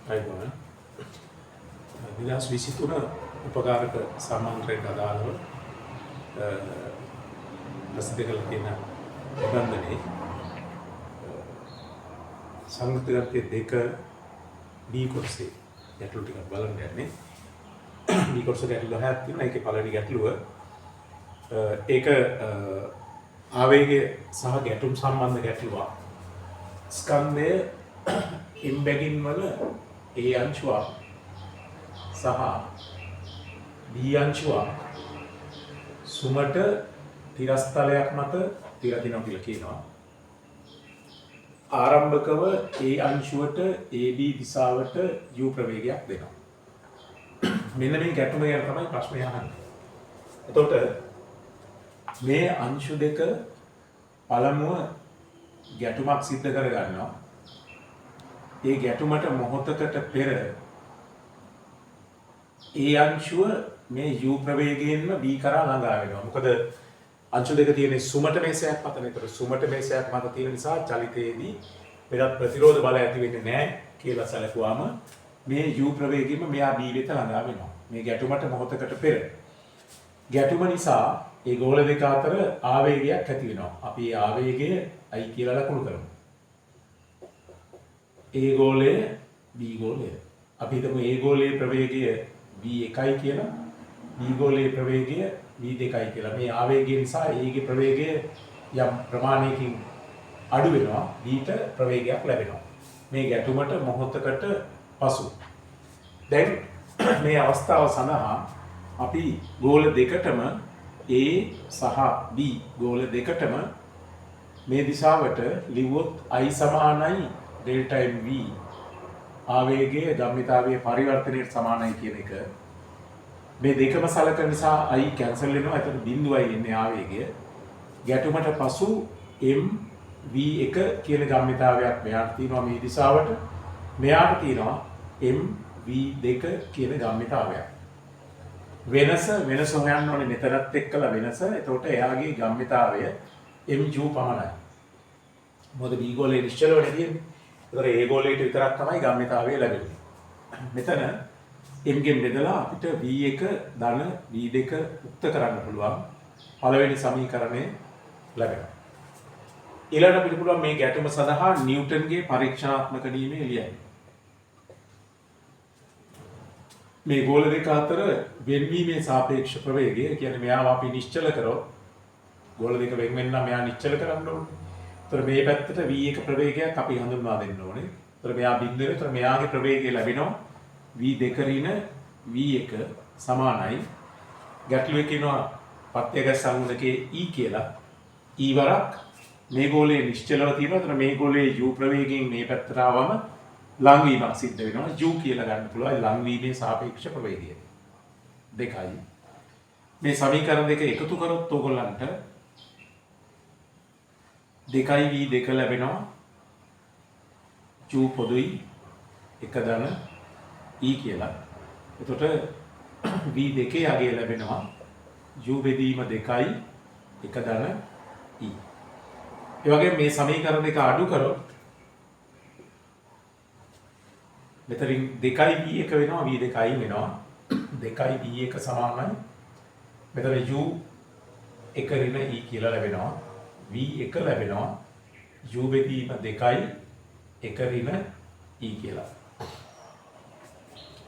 අයිබෝන 2023 උපකාරක සම්මානයට අදාළව ප්‍රසිද්ධ කළ තියෙන නිබන්ධනයේ සංයුක්ත ග්‍රන්ථය 2 B කොටසේ ගැටලු ටිකක් බලන්න යන්නේ. B කොටසේ ගැටලු 10ක් තියෙනවා. ඒකේ පළවෙනි ගැටලුව ඒක ආවේගය සහ ගැටුම් සම්බන්ධ ගැටලුවක්. ස්කන්ධය ඉම්බැගින් වල A අංශුවක් සහ B අංශුවක් සුමට තිරස්තලයක් මත තිර දිනවා කියලා කියනවා. ආරම්භකව A අංශුවට AB දිශාවට u ප්‍රවේගයක් දෙනවා. මෙන්න මේ ගැටුම ගැන තමයි ප්‍රශ්නය අහන්නේ. එතකොට මේ අංශු දෙක පළමුව ගැටුමක් සිද්ධ කර ගන්නවා. ඒ ගැටුමට මොහොතකට පෙර ඒ අංශුව මේ u ප්‍රවේගයෙන්ම b කරා ළඟා වෙනවා. මොකද අංශු දෙක තියෙන්නේ සුමට මේසයක් මත. ඒතර සුමට මේසයක් මත තියෙන නිසා චලිතයේදී වෙනත් ප්‍රතිරෝධ බල ඇති වෙන්නේ නැහැ කියලා සැලකුවාම මේ u ප්‍රවේගයෙන්ම මෙයා b වෙත ළඟා වෙනවා. මේ ගැටුමට මොහොතකට පෙර. ගැටුම නිසා ඒ ගෝල දෙක අතර ආවේගයක් ඇති වෙනවා. අපි ඒ ආවේගය I කියලා ලකුණු කරමු. A ගෝලය B ගෝලය. අපි හිතමු A ගෝලයේ ප්‍රවේගය v1යි කියලා, B ගෝලයේ ප්‍රවේගය v2යි කියලා. මේ ආවේගය නිසා A ගේ ප්‍රවේගය යම් ප්‍රමාණයකින් අඩු වෙනවා, Bට ප්‍රවේගයක් ලැබෙනවා. මේ ගැටුමට මොහොතකට පසු. දැන් මේ අවස්ථාව සඳහා අපි ගෝල දෙකටම A සහ B ගෝල දෙකටම මේ දිශාවට ලිව්වොත් I සමානයි ඩෙල්ටා MV ආවේගයේ ගම්මිතාවයේ පරිවර්තනයට සමානයි කියන එක. මේ දෙකම සලකන නිසා I කැන්සල් වෙනවා. එතකොට බිඳුවයි එන්නේ ආවේගය. ගැටුමට පසු MV1 කියන ගම්මිතාවයක් මෙයාට තියෙනවා මේ දිශාවට. මෙයාට තියෙනවා MV2 කියන ගම්මිතාවයක්. වෙනස හොයන්න ඕනේ මෙතනත් එක්කලා වෙනස. එතකොට එයාගේ ගම්මිතාවය MU පමණයි. මොකද B ගෝලයේ නිශ්චලව නැතිනේ. ඒතර A ගෝලයට විතරක් තමයි ගම්මිතාවය ලැබෙන්නේ. මෙතන M ගෙන් බෙදලා අපිට V1 ධන V2 උක්ත කරන්න පුළුවන් පළවෙනි සමීකරණය ලැබෙනවා. ඊළඟට අපිට පුළුවන් මේ ගැටුම සඳහා නිව්ටන්ගේ පරීක්ෂණාත්මක නියමය ලියන්න. මේ ගෝල දෙක අතර වෙන්වීමේ සාපේක්ෂ ප්‍රවේගය කියන්නේ මෙයාව අපි නිශ්චල කරොත් ගෝල දෙක වෙන් වෙන්න මෙයා නිශ්චල කරන්න ඕනේ. ඒතර මේ පැත්තට v1 ප්‍රවේගයක් අපි හඳුන්වා දෙන්න ඕනේ. ඒතර මෙයා බිඳුවේ. ඒතර මෙයාගේ ප්‍රවේගය ලැබෙනවා v2 ඍණ v1 සමානයි. ගැටලුවේ කියනවා පත්‍යගත සංගුණකේ e කියලා. e වරක් මේ ගෝලයේ නිශ්චලව තියෙනවා. ඒතර මේ ගෝලයේ u ප්‍රවේගයෙන් මේ පැත්තට ආවම ලංවීමක් සිද්ධ වෙනවා. u කියලා ගන්න පුළුවන් ලංවීමේ සාපේක්ෂ ප්‍රවේගය. දෙකයි. මේ සමීකරණ දෙක එකතු කරොත් ඕගොල්ලන්ට 2v2 ලැබෙනවා. u පොදුයි 1 ධන e කියලා. එතකොට v2 යගේ ලැබෙනවා u බෙදීම 2යි 1 ධන e. ඒ වගේම මේ සමීකරණ දෙක අඩු කරොත් මෙතනින් 2v1 වෙනවා v2යි වෙනවා 2v1 සමානයි මෙතන u 1 ඍණ e කියලා ලැබෙනවා v1 ලැබෙනවා u බෙදීම 2යි 1 ඍණ e කියලා.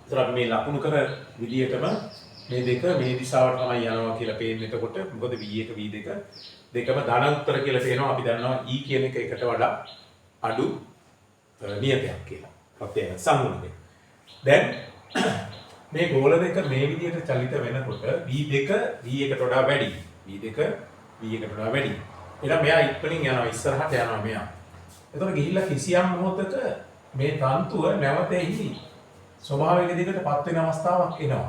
ඒතර මේ ලකුණු කර විදියටම මේ දෙක මේ දිශාවට තමයි යනවා කියලා පේන්නේ. එතකොට මොකද v1 v2 දෙකම ධන උත්තර කියලා පේනවා. අපි දන්නවා e කියන එක එකට වඩා අඩු නියතයක් කියලා. ප්‍රත්‍යය සංගුණකේ. දැන් මේ ගෝල දෙක මේ විදිහට චලිත වෙනකොට v2 v1ට වඩා වැඩි. v2 v1ට වඩා වැඩි. එහෙනම් මෙයා ඉක්මනින් යනවා ඉස්සරහට යනවා මෙයා. එතකොට ගිහිල්ලා කිසියම් මොහොතක මේ තන්තුව නැවතෙහි ස්වභාවික දිගටපත් වෙන අවස්ථාවක් එනවා.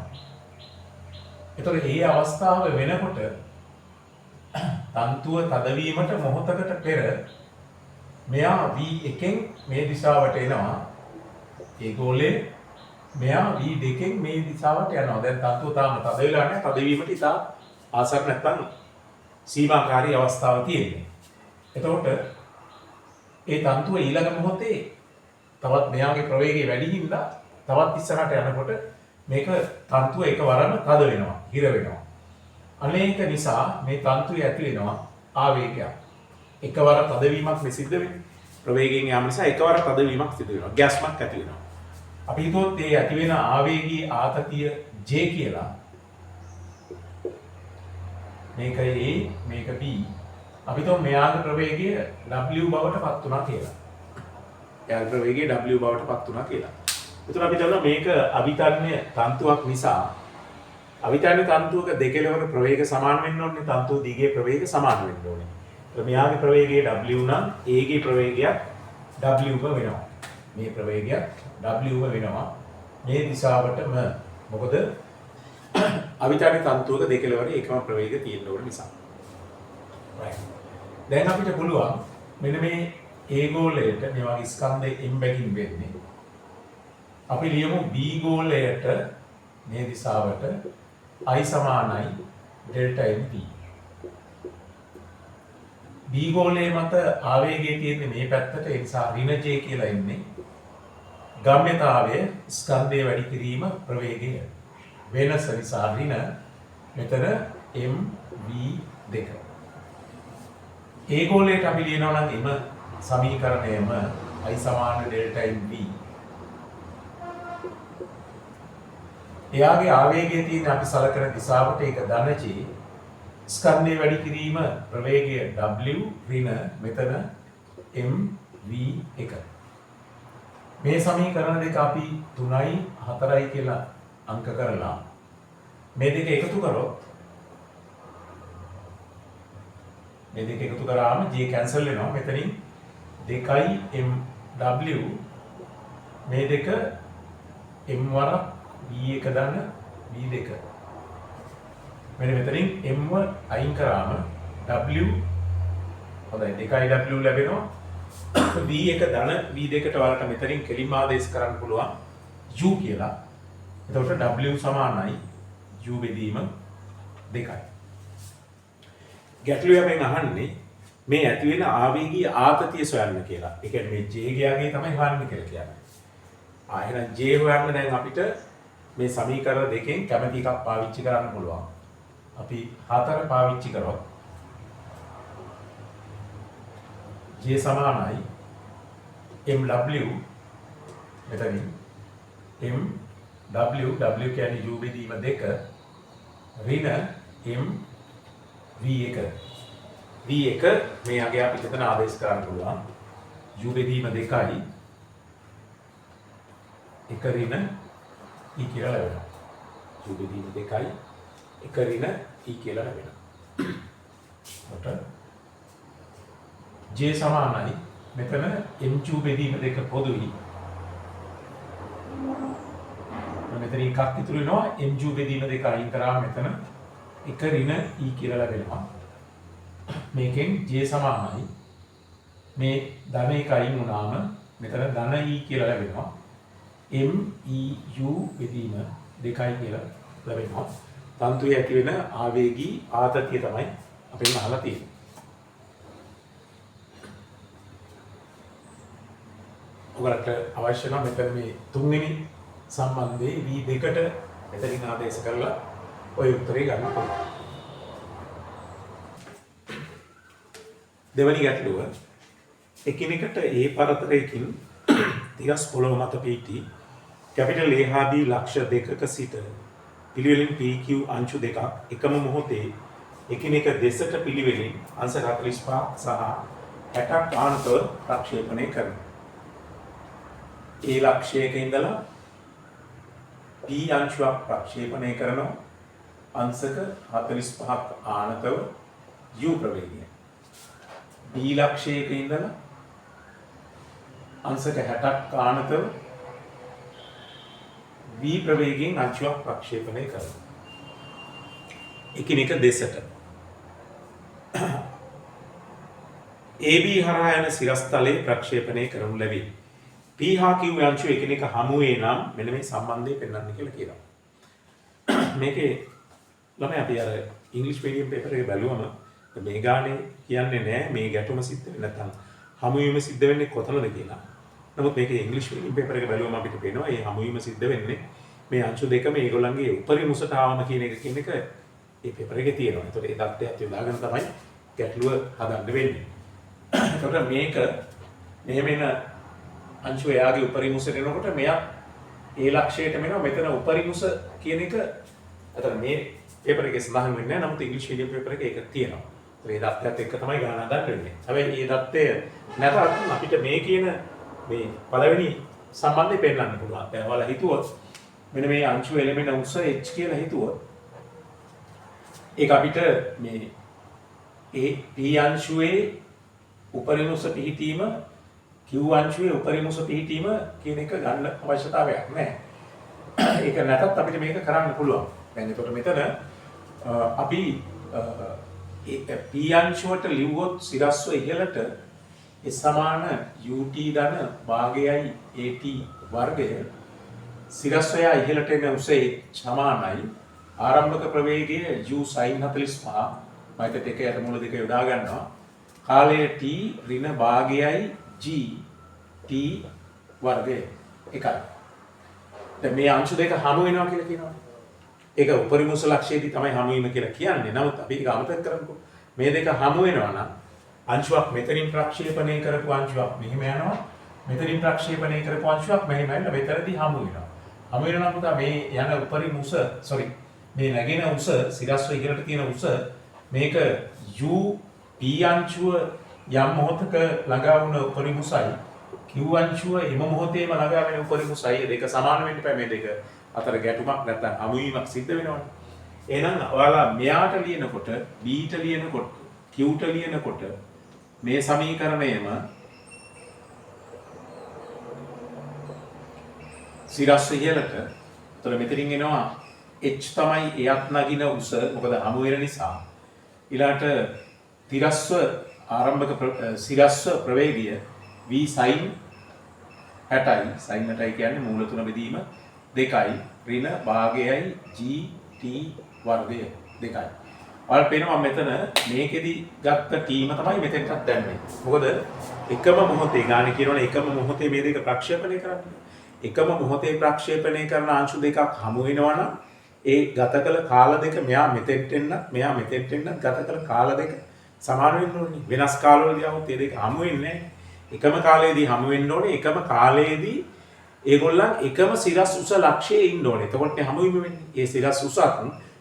එතකොට මේ අවස්ථාව වෙනකොට තන්තුව තදවීමට මොහොතකට පෙර මෙයා v1න් මේ දිශාවට එනවා. ඒ ගෝලේ මෙයා v2න් මේ දිශාවට යනවා. දැන් තත්ත්වය තාම තද වෙලා නැහැ. තදවීමට ඉතා ආසන්න නැත්නම් සීමාකාරී අවස්ථාවක් තියෙන්නේ. එතකොට ඒ තන්තුව ඊළඟ මොහොතේ තවත් මෙයාගේ ප්‍රවේගය වැඩි හින්දා තවත් ඉස්සරහට යනකොට මේක තන්තුව එකවරම තද වෙනවා, හිර වෙනවා. අනේක නිසා මේ තන්තුවේ ඇති වෙනවා ආවේගයක්. එකවර තදවීමක් මේ සිද්ධ වෙන්නේ. ප්‍රවේගයෙන් යාම නිසා එකවර තදවීමක් සිදු වෙනවා. ගැස්මක් ඇති වෙනවා. අපි හිතුවොත් මේ ඇති වෙන ආවේගී ආතතිය J කියලා. මේක A, මේක B. අපි හිතුව මෙයාගේ ප්‍රවේගය W බවට පත් වුණා කියලා. එයාගේ ප්‍රවේගය W බවට පත් වුණා කියලා. එතකොට අපි දන්නවා මේක අවිතර්ණ්‍ය තන්තුවක් නිසා අවිතර්ණ්‍ය තන්තුවක දෙකලවර ප්‍රවේග සමාන වෙන්න ඕනේ. තන්තුව දිගේ ප්‍රවේග සමාන වෙන්න ඕනේ. එතකොට මෙයාගේ ප්‍රවේගය W නම් A ගේ ප්‍රවේගයක් W වෙනවා. මේ ප්‍රවේගයක් W වෙනවා. මේ දිශාවටම මොකද අවිතර්ණ්‍ය තන්තුවක දෙකලවර එකම ප්‍රවේග තියෙන්න ඕන නිසා. right. දැන් අපිට පුළුවන් මෙන්න මේ A ගෝලයට මේ වගේ ස්කන්ධ M බැගින් වෙන්නේ. අපි ලියමු B ගෝලයට මේ දිශාවට I සමානයි ඩෙල්ටා MP. B ගෝලයේ මත ආවේගය තියෙන්නේ මේ පැත්තට, ඒ නිසා ඍණ J කියලා එන්නේ. ගම්‍යතාවය ස්කන්ධය වැඩි කිරීම ප්‍රවේගය වෙනස නිසා ඍණ මෙතන MV2. A ගෝලයට අපි ලියනවා නම් M සමීකරණයම I සමාන ඩෙල්ටා MV. එයාගේ ආවේගය තියෙන අපි සලකන දිශාවට ඒක ධන J. ස්කන්ධය වැඩි කිරීම ප්‍රවේගය W ඍණ මෙතන MV1. මේ සමීකරණ දෙක අපි 3යි 4යි කියලා අංක කරලා මේ දෙක එකතු කරොත් මේ දෙක එකතු කරාම J කැන්සල් වෙනවා. මෙතනින් 2යි MW මේ දෙක M වරක් V1 ධන V2. මෙන්න මෙතනින් M අයින් කරාම W හොඳයි 2W ලැබෙනවා. V1 ධන V2ට වලට මෙතනින් කෙලින්ම ආදේශ කරන්න පුළුවන් U කියලා. එතකොට W සමානයි U බෙදීම 2යි. ගැටලුව අපෙන් අහන්නේ මේ ඇති වෙන ආවේගී ආතතිය සොයන්න කියලා. ඒ කියන්නේ මේ J ගියාගේ තමයි හොයන්න කියලා කියන්නේ. එහෙනම් J හොයන්න දැන් අපිට මේ සමීකරණ දෙකෙන් කැමති එකක් පාවිච්චි කරන්න පුළුවන්. අපි 4 පාවිච්චි කරොත් J සමානයි MW මෙතනින් MW W කියන්නේ U බෙදීම 2 ඍණ MV1 V1 මේ අගේ අපි එතන ආදේශ කරන්න පුළුවන් U බෙදීම 2යි 1 ඍණ E කියලා ලැබෙනවා. U බෙදීම 2යි 1 ඍණ E කියලා ලැබෙනවා. එතකොට J සමානයි මෙතන MQ බෙදීම 2 පොදුයි. මෙතන එකක් ඉතුරු වෙනවා. MQ බෙදීම 2 අයින් කරාම මෙතන 1 ඍණ E කියලා ලැබෙනවා. මේකෙන් J සමානයි මේ ධන 1 අයින් වුණාම මෙතන ධන E කියලා ලැබෙනවා. MEU බෙදීම 2යි කියලා ලැබෙනවා. තන්තුවේ ඇති වෙන ආවේගී ආතතිය තමයි අපෙන් අහලා තියෙන්නේ. ඔයාලට අවශ්‍ය නම් මෙතන මේ තුන්වෙනි සම්බන්ධයේ V2ට මෙතනින් ආදේශ කරලා ඔය උත්තරේ ගන්න පුළුවන්. දෙවැනි ගැටලුව එකිනෙකට A පරතරයකින් තිගස් පොළොව මත පිහිටි කැපිටල් A හා B ලක්ෂ දෙකක සිට පිළිවෙලින් PQ අංශු දෙකක් එකම මොහොතේ එකිනෙක දෙසට පිළිවෙලින් අංශ 45 සහ 60ක් ආනතව ප්‍රක්ෂේපණය කරනවා. A ලක්ෂයක ඉඳලා P අංශුවක් ප්‍රක්ෂේපණය කරනවා අංශක 45ක් ආනතව U ප්‍රවේගය. B ලක්ෂයක ඉඳලා අංශක 60ක් ආනතව V ප්‍රවේගයෙන් අංශුවක් ප්‍රක්ෂේපණය කරනවා. එකිනෙක දෙසට AB හරහා යන සිරස්තලයේ ප්‍රක්ෂේපණය කරනු ලැබේ. P හා Q අංශු එකිනෙක හමු වේ නම් මෙන්න මේ සම්බන්ධය පෙන්වන්න කියලා කියනවා. මේකේ ළමයි අපි අර ඉංග්‍රීසි මීඩියම් පේපර් එක බැලුවම මේ ගානේ කියන්නේ නැහැ මේ ගැටුම සිද්ධ වෙන්නේ නැත්නම් හමු වීම සිද්ධ වෙන්නේ කොතනද කියලා. නමුත් මේක ඉංග්‍රීසි වලින් පේපර් එක බැලුවම අපිට පේනවා මේ හමුවීම සිද්ධ වෙන්නේ මේ අංශු දෙකම ඒගොල්ලන්ගේ උපරිම උසට ආවම කියන එක මේ පේපර් එකේ තියෙනවා. ඒතකොට ඒ தත්ත්වයක් යොදාගෙන තමයි ගැටලුව හදන්න වෙන්නේ. ඒතකොට මේක මෙහෙම එන අංශු එයාගේ උපරිම උසට එනකොට මෙයා ඒ ලක්ෂයට මෙනවා මෙතන උපරිම උස කියන එක අතන මේ පේපර් එකේ සඳහන් වෙන්නේ නැහැ. නමුත් ඉංග්‍රීසි මීඩියම් පේපර් එකේ ඒක තියෙනවා. ඒ தත්ත්වයත් එක්ක තමයි ගණන් හදන්න වෙන්නේ. හැබැයි මේ தත්ත්වය නැතත් අපිට මේ කියන මේ පළවෙනි සම්බන්ධය පෙන්නන්න පුළුවන්. දැන් ඔයාලා හිතුවොත් මෙන්න මේ අංශු එළමෙන උස h කියලා හිතුවොත් ඒක අපිට මේ ඒ p අංශුවේ උපරිම උස පිහිටීම q අංශුවේ උපරිම උස පිහිටීම කියන එක ගන්න අවශ්‍යතාවයක් නැහැ. ඒක නැතත් අපිට මේක කරන්න පුළුවන්. දැන් එතකොට මෙතන අපි p අංශුවට ලිව්වොත් සිරස්ව ඉහළට ඒ සමාන ut ධන භාගයයි at වර්ගය සිරස්වය ඉහළට එන උස සමානයි ආරම්භක ප්‍රවේගය u sin 45 මම දෙක යට මූල දෙක යොදා ගන්නවා කාලය t ඍණ භාගයයි g t වර්ගය එකයි. දැන් මේ අංශු දෙක හමු වෙනවා කියලා කියනවා. ඒක උපරිම උස ලක්ෂයේදී තමයි හමු වීම කියලා කියන්නේ. නමුත් අපි ඒක අමතක කරමුකෝ. මේ දෙක හමු වෙනවා නම් අංශුවක් මෙතනින් ප්‍රක්ෂේපණය කරපු අංශුවක් මෙහෙම යනවා. මෙතනින් ප්‍රක්ෂේපණය කරපු අංශුවක් මෙහෙම යනවා. මෙතනදී හමු වෙනවා. හමු වෙනවා පුතා මේ යන උපරිම උස මේ නැගෙන උස සිරස්ව ඉහළට තියෙන උස මේක u p අංශුව යම් මොහොතක ළඟා වුණ උපරිම උසයි q අංශුව එම මොහොතේම ළඟා වෙන උපරිම උසයි දෙක සමාන වෙන්න බෑ මේ දෙක අතර ගැටුමක් නැත්නම් හමුවීමක් සිද්ධ වෙනවනේ. එහෙනම් ඔයාලා මෙයාට ලියනකොට b ට ලියනකොට q ට ලියනකොට මේ සමීකරණයම සිරස්ව ඉහළට එතකොට මෙතනින් එනවා h තමයි එයත් නගින උස මොකද හමු වෙන නිසා ඊළාට තිරස්ව ආරම්භක සිරස්ව ප්‍රවේගය v sin 60යි sin 60යි කියන්නේ මූල තුන බෙදීම 2යි ඍණ භාගයයි g t වර්ගය 2යි. ඔයාලට පේනවා මෙතන මේකෙදි ගත්ත t ම තමයි මෙතෙන්ටත් දැම්මේ. මොකද එකම මොහොතේ ගානේ කියනවනේ එකම මොහොතේ මේ දෙක ප්‍රක්ෂේපණය කරන්නේ. එකම මොහොතේ ප්‍රක්ෂේපණය කරන අංශු දෙකක් හමු වෙනවා නම් ඒ ගත කළ කාල දෙක මෙයා මෙතෙන්ට එන්න මෙයා මෙතෙන්ට එන්න ගත කළ කාල දෙක සමාන වෙන්න ඕනේ. වෙනස් කාලවලදී આવුත් මේ දෙක හමු වෙන්නේ නැහැ. එකම කාලයේදී හමු වෙන්න ඕනේ. එකම කාලයේදී ඒගොල්ලන් එකම සිරස් උස ලක්ෂයේ ඉන්න ඕනේ. එතකොට හමු වීම වෙන්නේ. ඒ සිරස් උසත්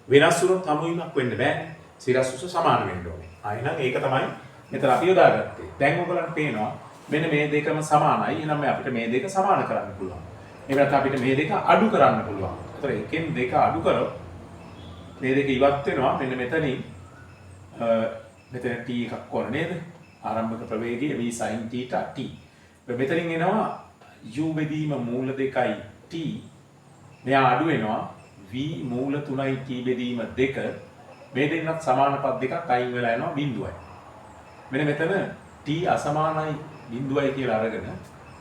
වෙනස් වුණොත් හමු වීමක් වෙන්න බෑනේ. සිරස් උස සමාන වෙන්න ඕනේ. එහෙනම් ඒක තමයි මෙතන අපි යොදාගත්තේ. දැන් ඔයගලන්ට පේනවා මෙන්න මේ දෙකම සමානයි. එහෙනම් අපිට මේ දෙක සමාන කරන්න පුළුවන්. එහෙනම් අපිට මේ දෙක අඩු කරන්න පුළුවන්. ඒතර එකෙන් දෙක අඩු කරොත් මේ දෙක ඉවත් වෙනවා. මෙන්න මෙතනින් මෙතන t එකක් ඕන නේද? ආරම්භක ප්‍රවේගය v sin θ t. මෙතනින් එනවා u බෙදීම මූල 2යි t. මෙයා අඩු වෙනවා v මූල 3යි t බෙදීම 2. මේ දෙන්නත් සමාන පද දෙකක් අයින් වෙලා යනවා බිඳුවයි. මෙන්න මෙතන t අසමානයි බිඳුවයි කියලා අරගෙන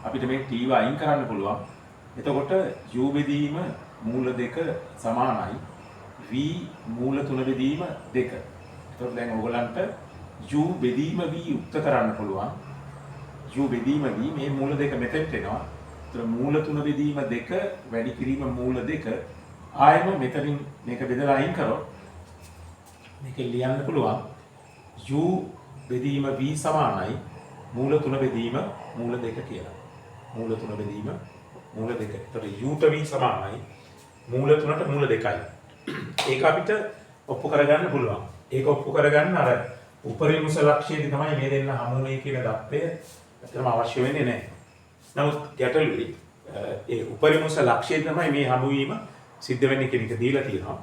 අපිට මේ t ව අයින් කරන්න පුළුවන්. එතකොට u බෙදීම මූල 2 සමානයි v මූල 3 බෙදීම 2. එතකොට දැන් ඔයගලන්ට u බෙදීම v යුක්ත කරන්න පුළුවන්. u බෙදීම v මේ මූල 2 මෙතෙන්ට එනවා. එතකොට මූල 3 බෙදීම 2 වැඩි කිරීම මූල 2 ආයෙම මෙතනින් මේක බෙදලා අයින් කරොත් මේක ලියන්න පුළුවන් u බෙදීම v සමානයි මූල 3 බෙදීම මූල 2 කියලා. මූල 3 බෙදීම මූල 2. එතකොට u ට v සමානයි මූල 3ට මූල 2යි. ඒක අපිට ඔප්පු කරගන්න පුළුවන්. ඒක ඔප්පු කරගන්න අර උපරිම උස ලක්ෂයේදී තමයි මේ දෙන්න හමුුනේ කියන தත්ත්වය ඇත්තටම අවශ්‍ය වෙන්නේ නැහැ. නමුත් ගැටලුවේ ඒ උපරිම උස ලක්ෂයේදී තමයි මේ හමුවීම සිද්ධ වෙන්නේ කියන එක දීලා තියෙනවා.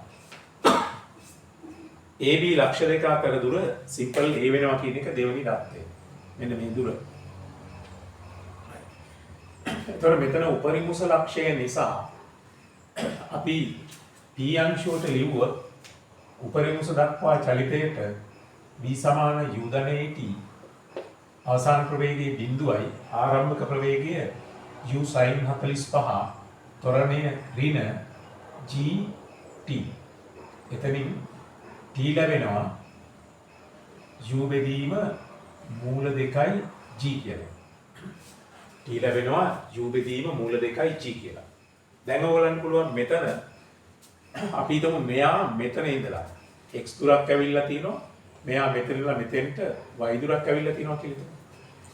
AB ලක්ෂ දෙක අතර දුර සිම්පල් A වෙනවා කියන එක දෙවෙනි தත්ත්වය. මෙන්න මේ දුර. එතකොට මෙතන උපරිම උස ලක්ෂය නිසා අපි p අංශුවට ලිව්වොත් උපරිම උස දක්වා චලිතයට v සමාන u ධන at අවසාන ප්‍රවේගයේ බිඳුවයි ආරම්භක ප්‍රවේගය u sin 45 ත්වරණය ඍණ g t. එතනින් t ලැබෙනවා u බෙදීම මූල 2යි g කියලා. t ලැබෙනවා u බෙදීම මූල 2යි g කියලා. දැන් ඔයගලන්ට පුළුවන් මෙතන අපි හිතමු මෙයා මෙතන ඉඳලා x දුරක් ඇවිල්ලා තිනවා. මෙයා මෙතන ඉඳලා මෙතෙන්ට y දුරක් ඇවිල්ලා තිනවා කියලා හිතමු.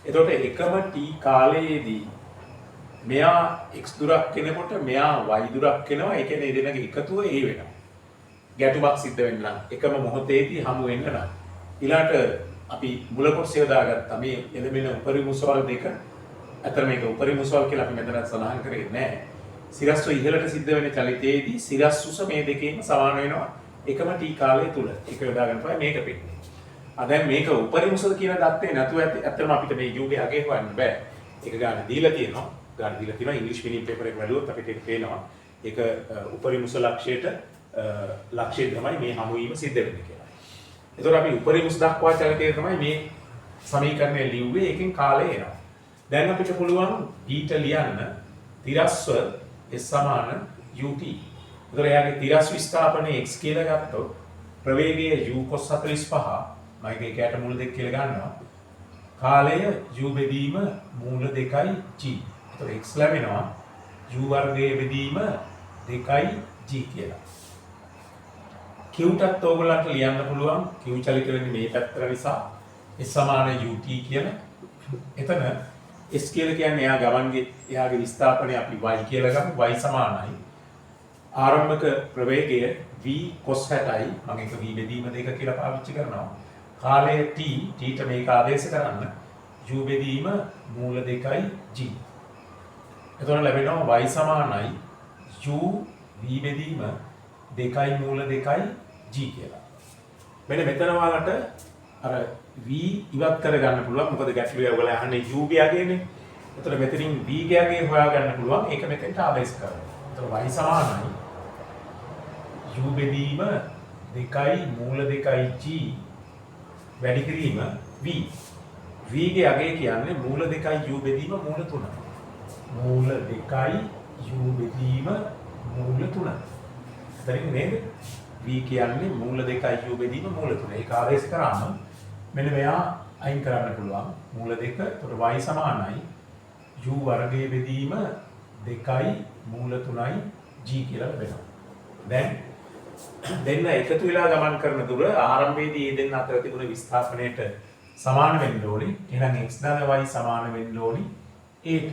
එතකොට එකම t කාලයේදී මෙයා x දුරක් කෙනකොට මෙයා y දුරක් කෙනවා. ඒ කියන්නේ මේ දෙන්නගේ එකතුව a වෙනවා. ගැටුමක් සිද්ධ වෙන්න නම් එකම මොහොතේදී හමු වෙන්න නම් ඊළාට අපි මුල කොටසේ දාගත්තා මේ එළඹෙන උපරිම මුසවල් දෙක. අතර මේක උපරිම මුසවල් කියලා අපි මෙතන සඳහන් කරේ නැහැ. සිරස්ව ඉහළට සිද්ධ වෙන චලිතයේදී සිරස් උස මේ දෙකේම සමාන වෙනවා එකම t කාලය තුල. ඒක යොදා ගන්න තමයි මේක පෙන්නේ. දැන් මේක උපරිම මුසද කියන දත්තේ නැතුව ඇත්තටම අපිට මේ u ගේ අගය හොයන්න බෑ. ඒක ගන්න දීලා තියෙනවා. ගන්න දීලා තියෙනවා ඉංග්‍රීසි මීනියම් පේපර් එක බලුවොත් අපිට ඒක පේනවා. ඒක උපරිම මුස ලක්ෂයට ලක්ෂය තමයි මේ හමු වීම සිද්ධ වෙන්නේ කියලා. එතකොට අපි උපරිම මුස දක්වා චලිතය තමයි මේ සමීකරණය ලිව්වේ. ඒකෙන් කාලය එනවා. දැන් අපිට පුළුවන් ඊට ලියන්න තිරස්ව s සමාන ut. එතකොට එයාගේ තිරස් විස්ථාපනයේ x කියලා ගත්තොත් ප්‍රවේගය u cos 45 මම ඒකට මූල 2 කියලා ගන්නවා. කාලය u බෙදීම මූල 2යි g. එතකොට x ලැබෙනවා u වර්ගයේ බෙදීම 2යි g කියලා. q ටත් ඕගොල්ලන්ට ලියන්න පුළුවන්. q චලිත වෙන්නේ මේ පැත්තට නිසා s සමාන ut කියලා. එතන s කියලා කියන්නේ එයා ගමන්ගේ එයාගේ විස්ථාපනය අපි y කියලා ගමු. y සමානයි ආරම්භක ප්‍රවේගය v cos 60යි. මම ඒක v බෙදීම 2 කියලා පාවිච්චි කරනවා. කාලය t ට මේක ආදේශ කරන්න u බෙදීම මූල 2යි g. එතකොට ලැබෙනවා y සමානයි u v බෙදීම 2යි මූල 2යි g කියලා. මෙන්න මෙතන වාලට අර v ඉවත් කර ගන්න පුළුවන්. මොකද ගැටලුවේ ඔයගොල්ලෝ අහන්නේ u ගේ අගයනේ. එතකොට මෙතනින් v ගේ අගය හොයා ගන්න පුළුවන්. ඒක මෙතෙන්ට ආදේශ කරනවා. එතකොට y සමානයි u බෙදීම 2යි මූල 2යි g වැඩි කිරීම v. v ගේ අගය කියන්නේ මූල 2යි u බෙදීම මූල 3. මූල 2යි u බෙදීම මූල 3. හරිද නේද? v කියන්නේ මූල 2යි u බෙදීම මූල 3. ඒක ආදේශ කරාම මෙන්න මෙයා අයින් කරන්න පුළුවන්. මූල 2. එතකොට y සමානයි u වර්ගයේ බෙදීම 2යි මූල 3යි g කියලා ලැබෙනවා. දැන් දෙන්න එකතු වෙලා ගමන් කරන දුර ආරම්භයේදී මේ දෙන්න අතර තිබුණ විස්ථාපනයට සමාන වෙන්න ඕනේ. එහෙනම් x ධන y සමාන වෙන්න ඕනේ 8.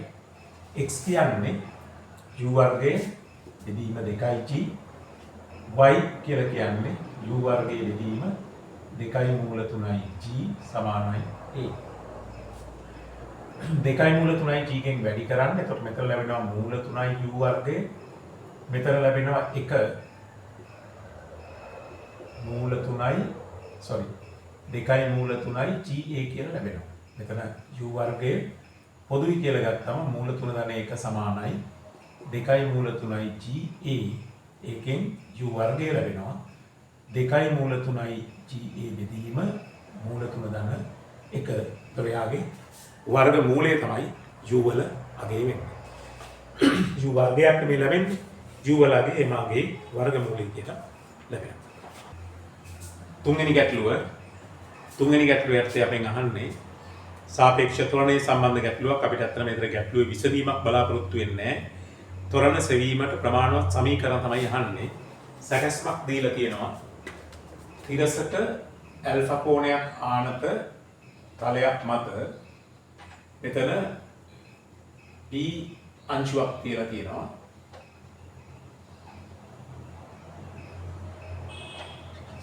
x කියන්නේ u වර්ගයේ බෙදීම 2යි g. y කියලා කියන්නේ u වර්ගයේ බෙදීම 2යි මූල 3යි g සමානයි 8. 2යි මූල 3යි g ගෙන් වැඩි කරන්න. එතකොට මෙතන ලැබෙනවා මූල 3යි u වර්ගය. මෙතන ලැබෙනවා 1 මූල 3යි දෙකයි මූල 3යි GA කියලා ලැබෙනවා. මෙතන u වර්ගයේ පොදුයි කියලා ගත්තම මූල 3 ධන 1 සමානයි දෙකයි මූල 3යි GA. ඒකෙන් u වර්ගය ලැබෙනවා. දෙකයි මූල 3යි GA බෙදීම මූල 3 ධන 1. ඒතරයාගේ වර්ග මූලය තමයි u වල අගය වෙන්නේ. u වර්ගයක් මේ ලැබෙන්නේ u වල අගය එමාගේ වර්ග මූලය කියලා ලැබෙනවා. තුන්වෙනි ගැටලුව ඇත්තේ අපෙන් අහන්නේ සාපේක්ෂ ත්වරණයේ සම්බන්ධ ගැටලුවක්. අපිට අත්තර මේතර ගැටලුවේ විසඳීමක් බලාපොරොත්තු වෙන්නේ නැහැ. ත්වරණ සෙවීමට ප්‍රමාණවත් සමීකරණ තමයි අහන්නේ. සැකස්මක් දීලා තියෙනවා. තිරසට ඇල්ෆා කෝණයක් ආනත තලයක් මත මෙතන p අංශුවක් තියලා තියෙනවා.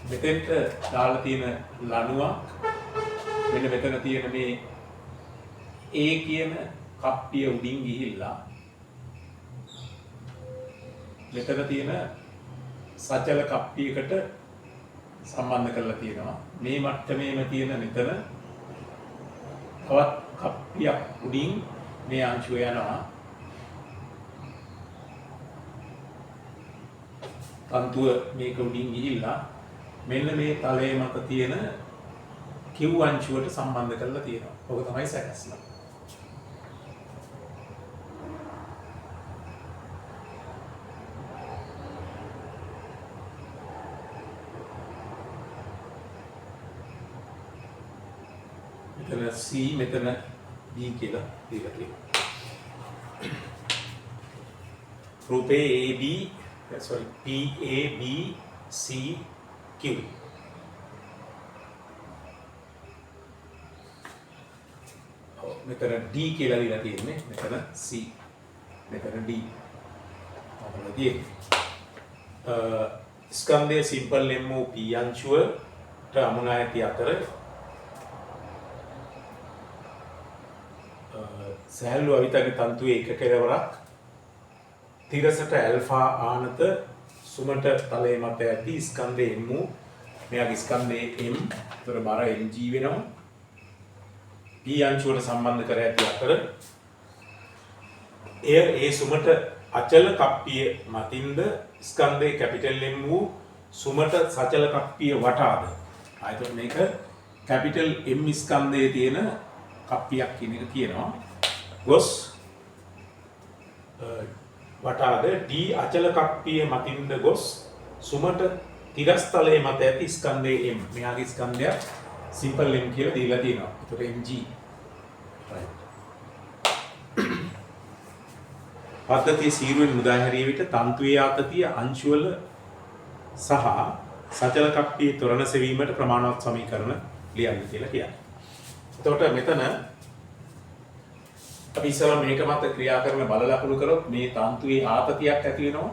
මෙතෙන්ට දාලා තියෙන ලණුවක් මෙන්න මෙතන තියෙන මේ A කියන කප්පිය උඩින් ගිහිල්ලා මෙතන තියෙන සචල කප්පියකට සම්බන්ධ කරලා තියෙනවා. මේ මට්ටමේම තියෙන මෙතන තවත් කප්පියක් උඩින් මේ අංශුව යනවා. තන්තුව මේක උඩින් ගිහිල්ලා මෙන්න මේ තලයේ මත තියෙන Q අංශුවට සම්බන්ධ කරලා තියෙනවා. ඔක තමයි සැකස්ම. මෙතන C මෙතන B කියලා දීලා තියෙනවා. රූපේ PABCQ. මෙතන D කියලා දීලා තියෙන්නේ. මෙතන C. මෙතන D. අපලදී ස්කන්ධයේ සිම්පල් M P අංශුවට අමුණා ඇති අතර සහැල්ලු අවිතගේ තන්තුවේ එක කෙලවරක් තිරසට ඇල්ෆා ආනත සුමට තලයේ මත ඇති ස්කන්ධයේ M මෙයාගේ ස්කන්ධයේ M උතර බර Mg වෙනවා P අංශුවට සම්බන්ධ කර ඇති අතර ඒ සුමට අචල කප්පිය මතින්ද ස්කන්ධයේ කැපිටල් M වූ සුමට සචල කප්පිය වටාද ආයතන මේක කැපිටල් M ස්කන්ධයේ තියෙන කප්පියක් කියන එක කියනවා ගොස් වටාද D අචල කප්පිය මතින්ද ගොස් සුමට තිරස්තලයේ මත ඇති ස්කන්ධයේ M මෙයාගේ ස්කන්ධය සිම්පල් M කියලා දීලා තියෙනවා. ඒතකොට Mg පද්ධතිය සීරුවෙන් මුදා හැරිය විට තන්තුවේ ආතතිය අංශුවල සහ සචල කප්පියේ තොරණ සෙවීමට ප්‍රමාණවත් සමීකරණ ලියන්න කියලා කියන්නේ. එතකොට මෙතන අපි ඉස්සරහ මේක මත ක්‍රියා කරන බල ලකුණු කරොත් මේ තන්තුවේ ආතතියක් ඇති වෙනවා.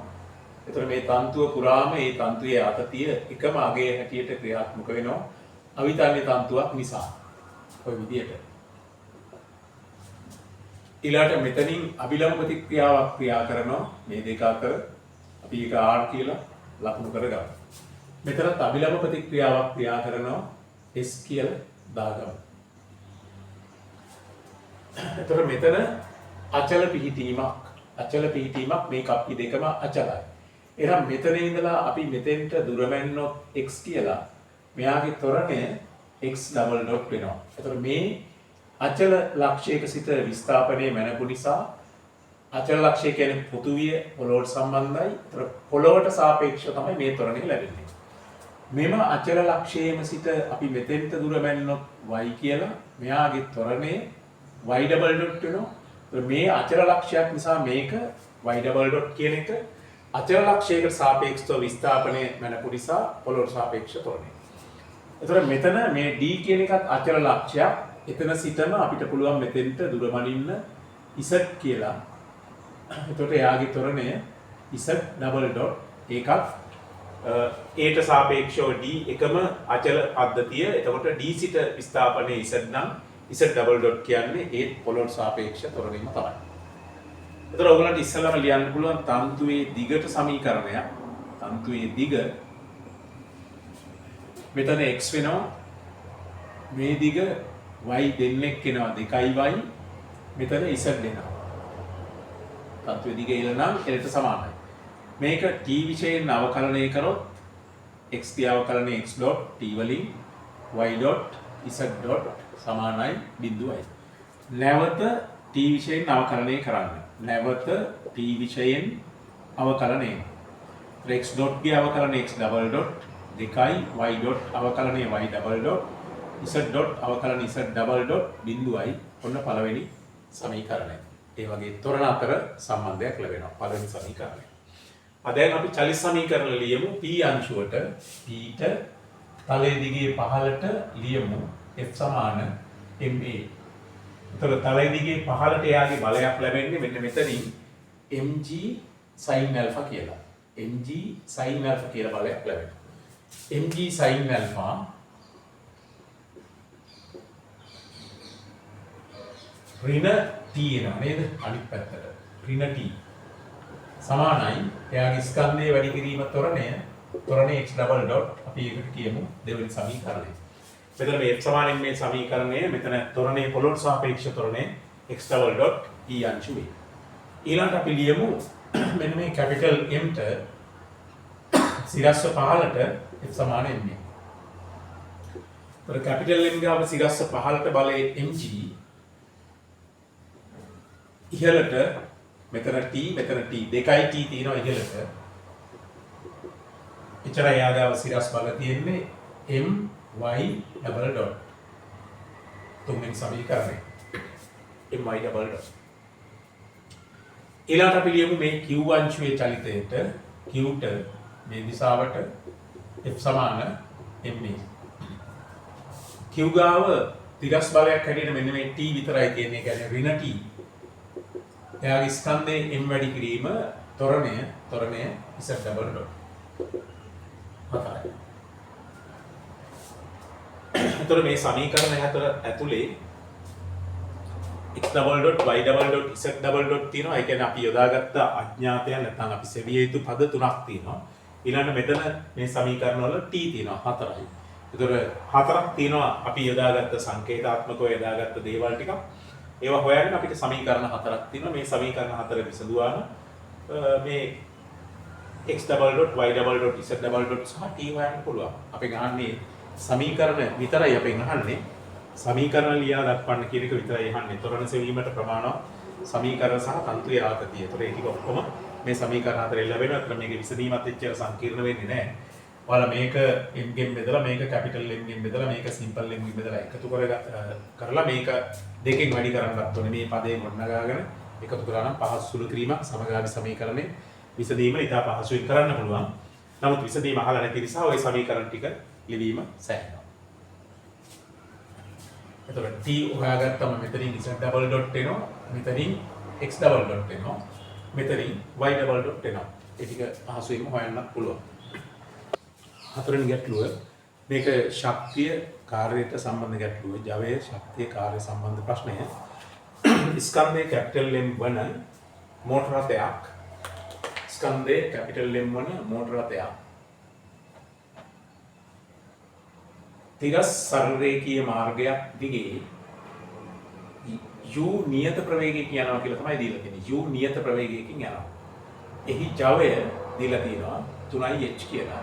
එතකොට මේ තන්තුව පුරාම මේ තන්තුවේ ආතතිය එකම අගයේ හැටියට ක්‍රියාත්මක වෙනවා. අවිතන්‍ය තන්තුවක් නිසා. ඔය විදියට. ඊළාට මෙතනින් අභිලම්බ ප්‍රතික්‍රියාවක් ක්‍රියා කරනවා මේ දෙක අතර අපි ඒක R කියලා ලකුණු කරගමු. මෙතනත් අභිලම්බ ප්‍රතික්‍රියාවක් ක්‍රියා කරනවා S කියලා දාගමු. එතකොට මෙතන අචල පිහිටීමක් මේ කප්පි දෙකම අචලයි. එහෙනම් මෙතන ඉඳලා අපි මෙතෙන්ට දුර මැන්නොත් x කියලා මෙයාගේ ත්වරණය x ඩබල් ඩොට් වෙනවා. එතකොට මේ අචල ලක්ෂයක සිට විස්ථාපනයේ මැනපු නිසා අචල ලක්ෂය කියන්නේ පෘථුවිය පොළොවට සම්බන්ධයි. එතකොට පොළොවට සාපේක්ෂව තමයි මේ ත්වරණය ලැබෙන්නේ. මෙම අචල ලක්ෂයේම සිට අපි මෙතෙන්ට දුර මැන්නොත් y කියලා මෙයාගේ ත්වරණය y ඩබල් ඩොට් වෙනවා. මේ අචල ලක්ෂයක් නිසා මේක y ඩබල් ඩොට් කියන එක අචල ලක්ෂයකට සාපේක්ෂව විස්ථාපනය මැනපු නිසා පොළොවට සාපේක්ෂ ත්වරණය. එතකොට මෙතන මේ d කියන එකත් අචල ලක්ෂයක්. එතන සිටම අපිට පුළුවන් මෙතෙන්ට දුර මනින්න z කියලා. එතකොට එයාගේ ත්වරණය z ඩබල් ඩොට් ඒකත් a ට සාපේක්ෂව d එකම අචල පද්ධතිය. එතකොට d සිට විස්ථාපනයේ z නම් z ඩබල් ඩොට් කියන්නේ ඒ පොළොවට සාපේක්ෂ ත්වරණයම තමයි. එතකොට ඔයගලන්ට ඉස්සෙල්ලාම ලියන්න පුළුවන් තන්තුවේ දිගට සමීකරණයක්. තන්තුවේ දිග මෙතන x වෙනවා. මේ දිග y දෙන්නෙක් වෙනවා 2y. මෙතන z දෙනවා. තන්තුවේ දිග ඉල නම් l ට සමානයි. මේක t විශයෙන් අවකලනය කරොත් x දී අවකලනය x dot t වලින් y dot z dot සමානයි 0යි. නැවත t විශයෙන් අවකලනය කරන්න. නැවත t විශයෙන් අවකලනය. x dot ගේ අවකලනය x double dot 2යි y dot අවකලනය y double dot z dot අවකලනය z double dot 0යි. ඔන්න පළවෙනි සමීකරණය. ඒ වගේ තොරණ අතර සම්බන්ධයක් ලැබෙනවා පළවෙනි සමීකරණය. දැන් අපි චලිත සමීකරණ ලියමු. p අංශුවට p ට තලයේ දිගේ පහළට ලියමු f සමාන ma. එතකොට තලයේ දිගේ පහළට එයාගේ බලයක් ලැබෙන්නේ මෙන්න මෙතනින් mg sin alpha කියලා. mg sin alpha කියලා බලයක් ලැබෙනවා. mg sin alpha ඍණ t එනවා නේද? අනිත් පැත්තට ඍණ t සමානයි එයාගේ ස්කන්ධයේ වැඩි කිරීම ත්වරණය x double dot අපි ඒකට කියමු දෙවෙනි සමීකරණය. මෙතන මේ f සමානින් මේ සමීකරණය මෙතන ත්වරණයේ පොළොවට සාපේක්ෂ ත්වරණය x double dot e අංශු වේ. ඊළඟට අපි ලියමු මෙන්න මේ කැපිටල් M ට සිරස්ව පහළට f සමාන m. ඒතර කැපිටල් M ගාව සිරස්ව පහළට බලයේ mg ඉහළට මෙතන t මෙතන t දෙකයි t තියෙනවා ඉහළට. එච්චරයි යාගාව සිරස් බල තියෙන්නේ m y double dot. තුන්වෙනි සමීකරණය m y double dot. ඊළඟට අපි ලියමු මේ q අංශුවේ චලිතයට q ට මේ දිශාවට F සමාන ma. q ගාව තිරස් බලයක් හැටියට මෙන්න මේ t විතරයි කියන්නේ. ඒ කියන්නේ ඍණ t. එයාගේ ස්කන්ධයේ m වැඩි කිරීම ත්වරණය z ඩබල් ඩොට්. හතරයි. එතකොට මේ සමීකරණ හතර ඇතුලේ x double dot y double dot z double dot තියෙනවා. ඒ කියන්නේ අපි යොදාගත්ත අඥාතයන් නැත්නම් අපි සෙවිය යුතු පද තුනක් තියෙනවා. ඊළඟ මෙතන මේ සමීකරණ වල t තියෙනවා හතරයි. ඒතර හතරක් තියෙනවා අපි යොදාගත්ත සංකේතාත්මකව යොදාගත්ත දේවල් ටිකක්. ඒවා හොයන්න අපිට සමීකරණ හතරක් තියෙනවා. මේ සමීකරණ හතර විසඳුවාම මේ x double dot y double dot z double dot සහ t හොයන්න පුළුවන්. අපි ගහන්නේ සමීකරණ විතරයි අපෙන් අහන්නේ. සමීකරණ ලියා දක්වන්න කියන එක විතරයි අහන්නේ. ත්වරණ සෙවීමට ප්‍රමාණවත් සමීකරණ සහ තන්ත්‍රයේ ආකතිය. ඒතර ඒක ඔක්කොම මේ සමීකරණ හතරෙන් ලැබෙනවා. ඒතර මේකේ විසඳීමත් එච්චර සංකීර්ණ වෙන්නේ නැහැ. ඔයාලා මේක m ගෙන් බෙදලා මේක කැපිටල් m ගෙන් බෙදලා මේක සිම්පල් m ගෙන් බෙදලා එකතු කරලා මේක දෙකෙන් වැඩි කරන්නත් ඕනේ. මේ පදේ ගොඩනගාගෙන එකතු කරලා නම් පහසු සුළු කිරීමක් සමගාමී සමීකරණේ විසඳීම ඉතා පහසුවෙන් කරන්න පුළුවන්. නමුත් විසඳීම අහලා නැති නිසා ওই සමීකරණ ටික ලිවීම සෑහෙනවා. එතකොට t හොයාගත්තම මෙතනින් z double dot එනවා. මෙතනින් x double dot එනවා. මෙතනින් y double dot එනවා. ඒ ටික පහසුවෙන්ම හොයන්නත් පුළුවන්. හතරවෙනි ගැටලුව මේක ශක්තිය කාර්යයට සම්බන්ධ ගැටලුව. ජවය ශක්තිය කාර්ය සම්බන්ධ ප්‍රශ්නය. ස්කන්ධයේ කැපිටල් M වන මෝටර රථයක් ස්කන්ධයේ කැපිටල් M වන මෝටර රථයක් තිරස් සරලරේඛීය මාර්ගයක් දිගේ u නියත ප්‍රවේගයකින් යනවා කියලා තමයි දීලා තියෙන්නේ. u නියත ප්‍රවේගයකින් යනවා. එහි ජවය දීලා තියෙනවා 3h කියලා.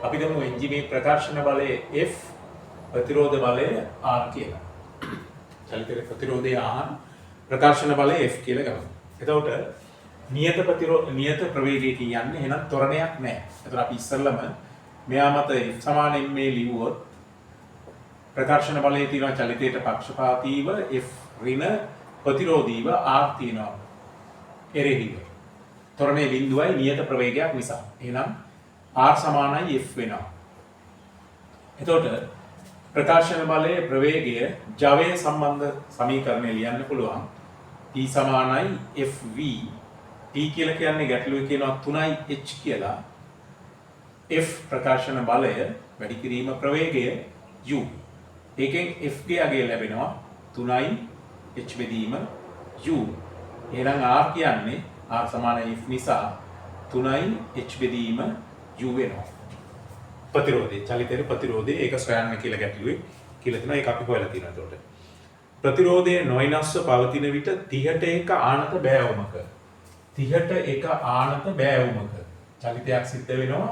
අපි දමු එන්ජිමේ ප්‍රකාශන බලය F ප්‍රතිරෝධ බලය R කියලා. චලිතයේ ප්‍රතිරෝධය R ප්‍රකාශන බලය F කියලා ගමු. එතකොට නියත ප්‍රවේගයකින් යන්නේ එහෙනම් ත්වරණයක් නැහැ. එතකොට අපි ඉස්සෙල්ලම මෙයා මත F සමාන m ලිව්වොත් ප්‍රකාශන බලයේ තියෙනවා චලිතයට පක්ෂපාතීව F ඍණ ප්‍රතිරෝධීව R තියෙනවා එරෙහිව. ත්වරණයේ බිඳුවයි නියත ප්‍රවේගයක් නිසා. එහෙනම් R සමානයි F වෙනවා. එතකොට ප්‍රකාශන බලයේ ප්‍රවේගය ජවය සම්බන්ධ සමීකරණය ලියන්න පුළුවන්. T සමානයි FV. T කියලා කියන්නේ ගැටලුවේ කියනවා 3h කියලා. F ප්‍රකාශන බලය වැඩි කිරීම ප්‍රවේගය u. ඒකෙන් F ගේ අගය ලැබෙනවා 3h බෙදීම u. එහෙනම් R කියන්නේ R සමානයි F නිසා 3h බෙදීම u වෙනවා. ප්‍රතිරෝධය චලිතයේ ප්‍රතිරෝධය ඒක සොයන්න කියලා ගැටලුවේ කියලා තියෙනවා. ඒක අපි හොයලා තියෙනවා. එතකොට ප්‍රතිරෝධය නොයිනස්ව පවතින විට 30ට එක ආනත බෑවුමක 30ට එක ආනත බෑවුමක චලිතයක් සිද්ධ වෙනවා.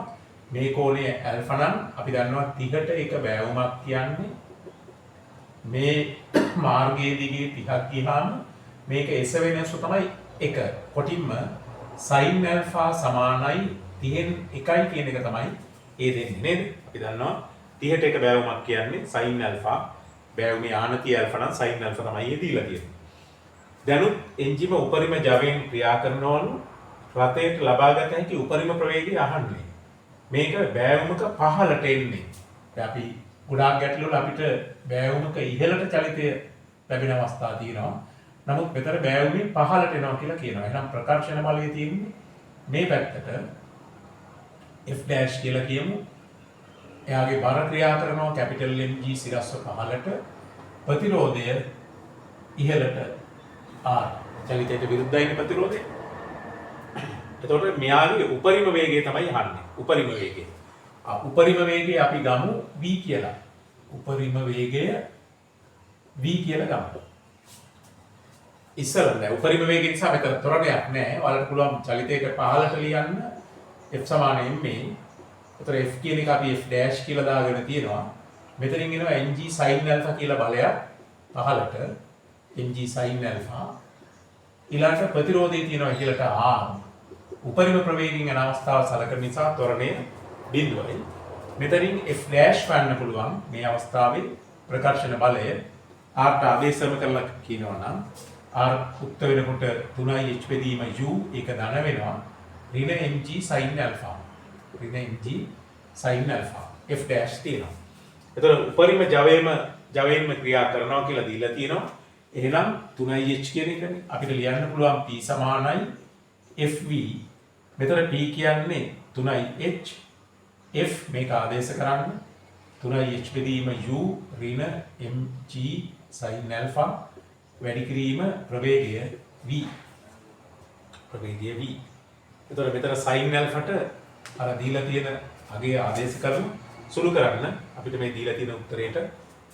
මේ කෝණය ඇල්ෆා නම් අපි දන්නවා 30ට එක බෑවුමක් කියන්නේ මේ මාර්ගයේ දිගේ 30ක් ගියාම මේක එස වෙනසු තමයි 1. කොටින්ම sin alpha සමානයි 30න් 1යි කියන එක තමයි ඒ දෙන්නේ නේද? අපි දන්නවා 30ට එක බෑවුමක් කියන්නේ sin alpha. බෑවුමේ ආනතිය alpha නම් sin alpha තමයි ඒ දීලා තියෙන්නේ. දැනුත් එන්ජිම උපරිම ජවයෙන් ක්‍රියා කරනවලු රථයට ලබාගත හැකි උපරිම ප්‍රවේගය අහන්නේ. මේක බෑවුමක පහළට එන්නේ. දැන් අපි ගොඩාක් ගැටලුවල අපිට බෑවුමක ඉහළට චලිතය ලැබෙන අවස්ථා තියෙනවා. නමුත් මෙතන බෑවුමෙන් පහළට එනවා කියලා කියනවා. එහෙනම් ප්‍රකර්ෂණ බලය තියෙන්නේ මේ පැත්තට F dash කියලා කියමු. එයාගේ බර ක්‍රියා කරනවා කැපිටල් MG සිරස්ව පහළට ප්‍රතිරෝධය ඉහළට R. චලිතයට විරුද්ධයිනේ ප්‍රතිරෝධය. එතකොට මෙයාගේ උපරිම වේගය තමයි අහන්නේ. උපරිම වේගය. උපරිම වේගය අපි ගමු v කියලා. උපරිම වේගය v කියලා ගමු. ඉස්සරහට උපරිම වේගය නිසා මෙතන ත්වරණයක් නැහැ. ඔයාලට පුළුවන් චලිතයක පහළට ලියන්න f සමාන m. එතකොට f කියන එක අපි f dash කියලා දාගෙන තියෙනවා. මෙතනින් එනවා ng sin alpha කියලා බලයක් පහළට ng sin alpha. ඊළඟට ප්‍රතිරෝධය තියෙනවා ඉහළට r. උපරිම ප්‍රවේගයෙන් යන අවස්ථාව සලකන නිසා ත්වරණය බිඳුවයි. මෙතනින් f dash ගන්න පුළුවන් මේ අවස්ථාවේ ප්‍රකර්ෂණ බලය r ට ආදේශම කරලා කියනවා නම් R උක්ත වෙනකොට 3යි h බෙදීම u ඒක ධන වෙනවා ඍණ mg sin alpha. ඍණ mg sin alpha f dash තියෙනවා. එතකොට උපරිම ජවයෙන්ම ක්‍රියා කරනවා කියලා දීලා තියෙනවා. එහෙනම් 3h කියන එකනේ අපිට ලියන්න පුළුවන් p සමානයි fv. මෙතන p කියන්නේ 3h f මේක ආදේශ කරන්න 3h බෙදීම u ඍණ mg sin alpha වැඩි කිරීම ප්‍රවේගය v. ප්‍රවේගය v. එතකොට මෙතන sin alpha ට අර දීලා තියෙන අගේ ආදේශ කරමු සුළු කරන්න අපිට මේ දීලා තියෙන උත්තරේට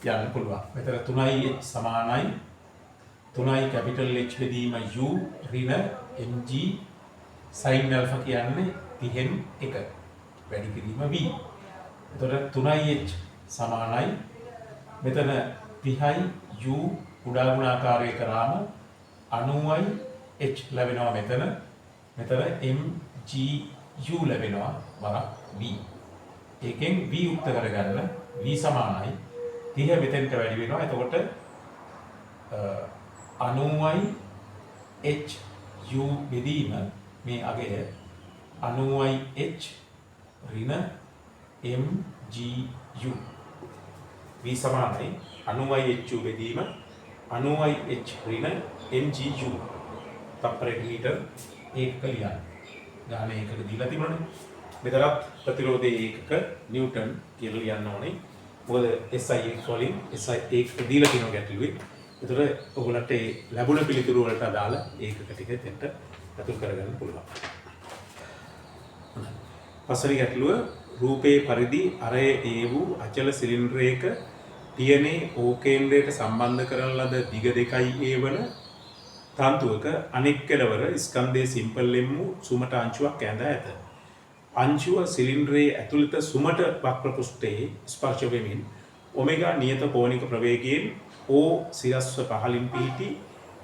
යන්න පුළුවන්. මෙතන 3h සමානයි 3i capital H බෙදීම u ඍණ mg sin alpha කියන්නේ 30න් 1 වැඩි කිරීම v. එතකොට 3h සමානයි මෙතන 30i u කුඩා ගුණාකාරය කරාම 90i h ලැබෙනවා මෙතන mg u ලැබෙනවා වරක් v. ඒකෙන් v උක්ත කරගන්න v සමානයි 30 මෙතෙන්ට වැඩි වෙනවා. එතකොට 90i h u බෙදීම මේ අගය 90i h ඍණ mg u v සමානයි 90i h u බෙදීම 90i h ඍණ mg u තප්පරයක මීටර ඒකක ලියන්න. ගාන ඒකක දීලා තිබුණනේ. මෙතනත් ප්‍රතිරෝධයේ ඒකක නිව්ටන් කියලා ලියන්න ඕනේ. මොකද SI වලින් SI ඒක දීලා තියෙනවා ගැටලුවේ. ඒතර ඔයගොල්ලන්ට ඒ ලැබුණ පිළිතුරු වලට අදාළ ඒකක ටික දෙන්න අතුල් කරගන්න පුළුවන්. පස්වෙනි ගැටලුව රූපේ පරිදි අරය ඒ වූ අචල සිලින්ඩරයක තියනේ O කේන්ද්‍රයට සම්බන්ධ කරන ලද දිග 2a වන තන්තුවක අනෙක් කෙළවර ස්කන්ධයේ සිම්පල් M වූ සුමට අංශුවක් ඇඳ ඇත. අංශුව සිලින්ඩරයේ ඇතුළත සුමට වක්‍ර පෘෂ්ඨයේ ස්පර්ශ වෙමින් ඔමෙගා නියත කෝණික ප්‍රවේගයෙන් O සිරස්ව පහළින් පිහිටි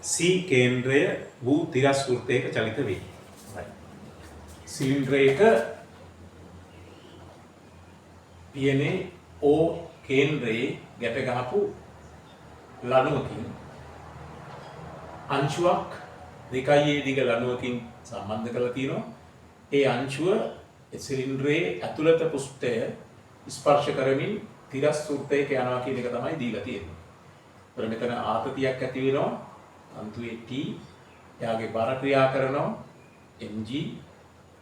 C කේන්ද්‍රය වූ තිරස් වෘත්තයක චලිත වේ. සිලින්ඩරයක පියනේ O කේන්ද්‍රයේ ගැට ගහපු ලණුවකින් අංශුවක් 2a දිග ලණුවකින් සම්බන්ධ කරලා තියෙනවා. ඒ අංශුව සිලින්ඩරයේ ඇතුළත පෘෂ්ඨය ස්පර්ශ කරමින් තිරස් වෘත්තයක යනවා කියන එක තමයි දීලා තියෙන්නේ. ඒතර මෙතන ආතතියක් ඇති වෙනවා. තන්තුවේ T එයාගේ බර ක්‍රියා කරනවා mg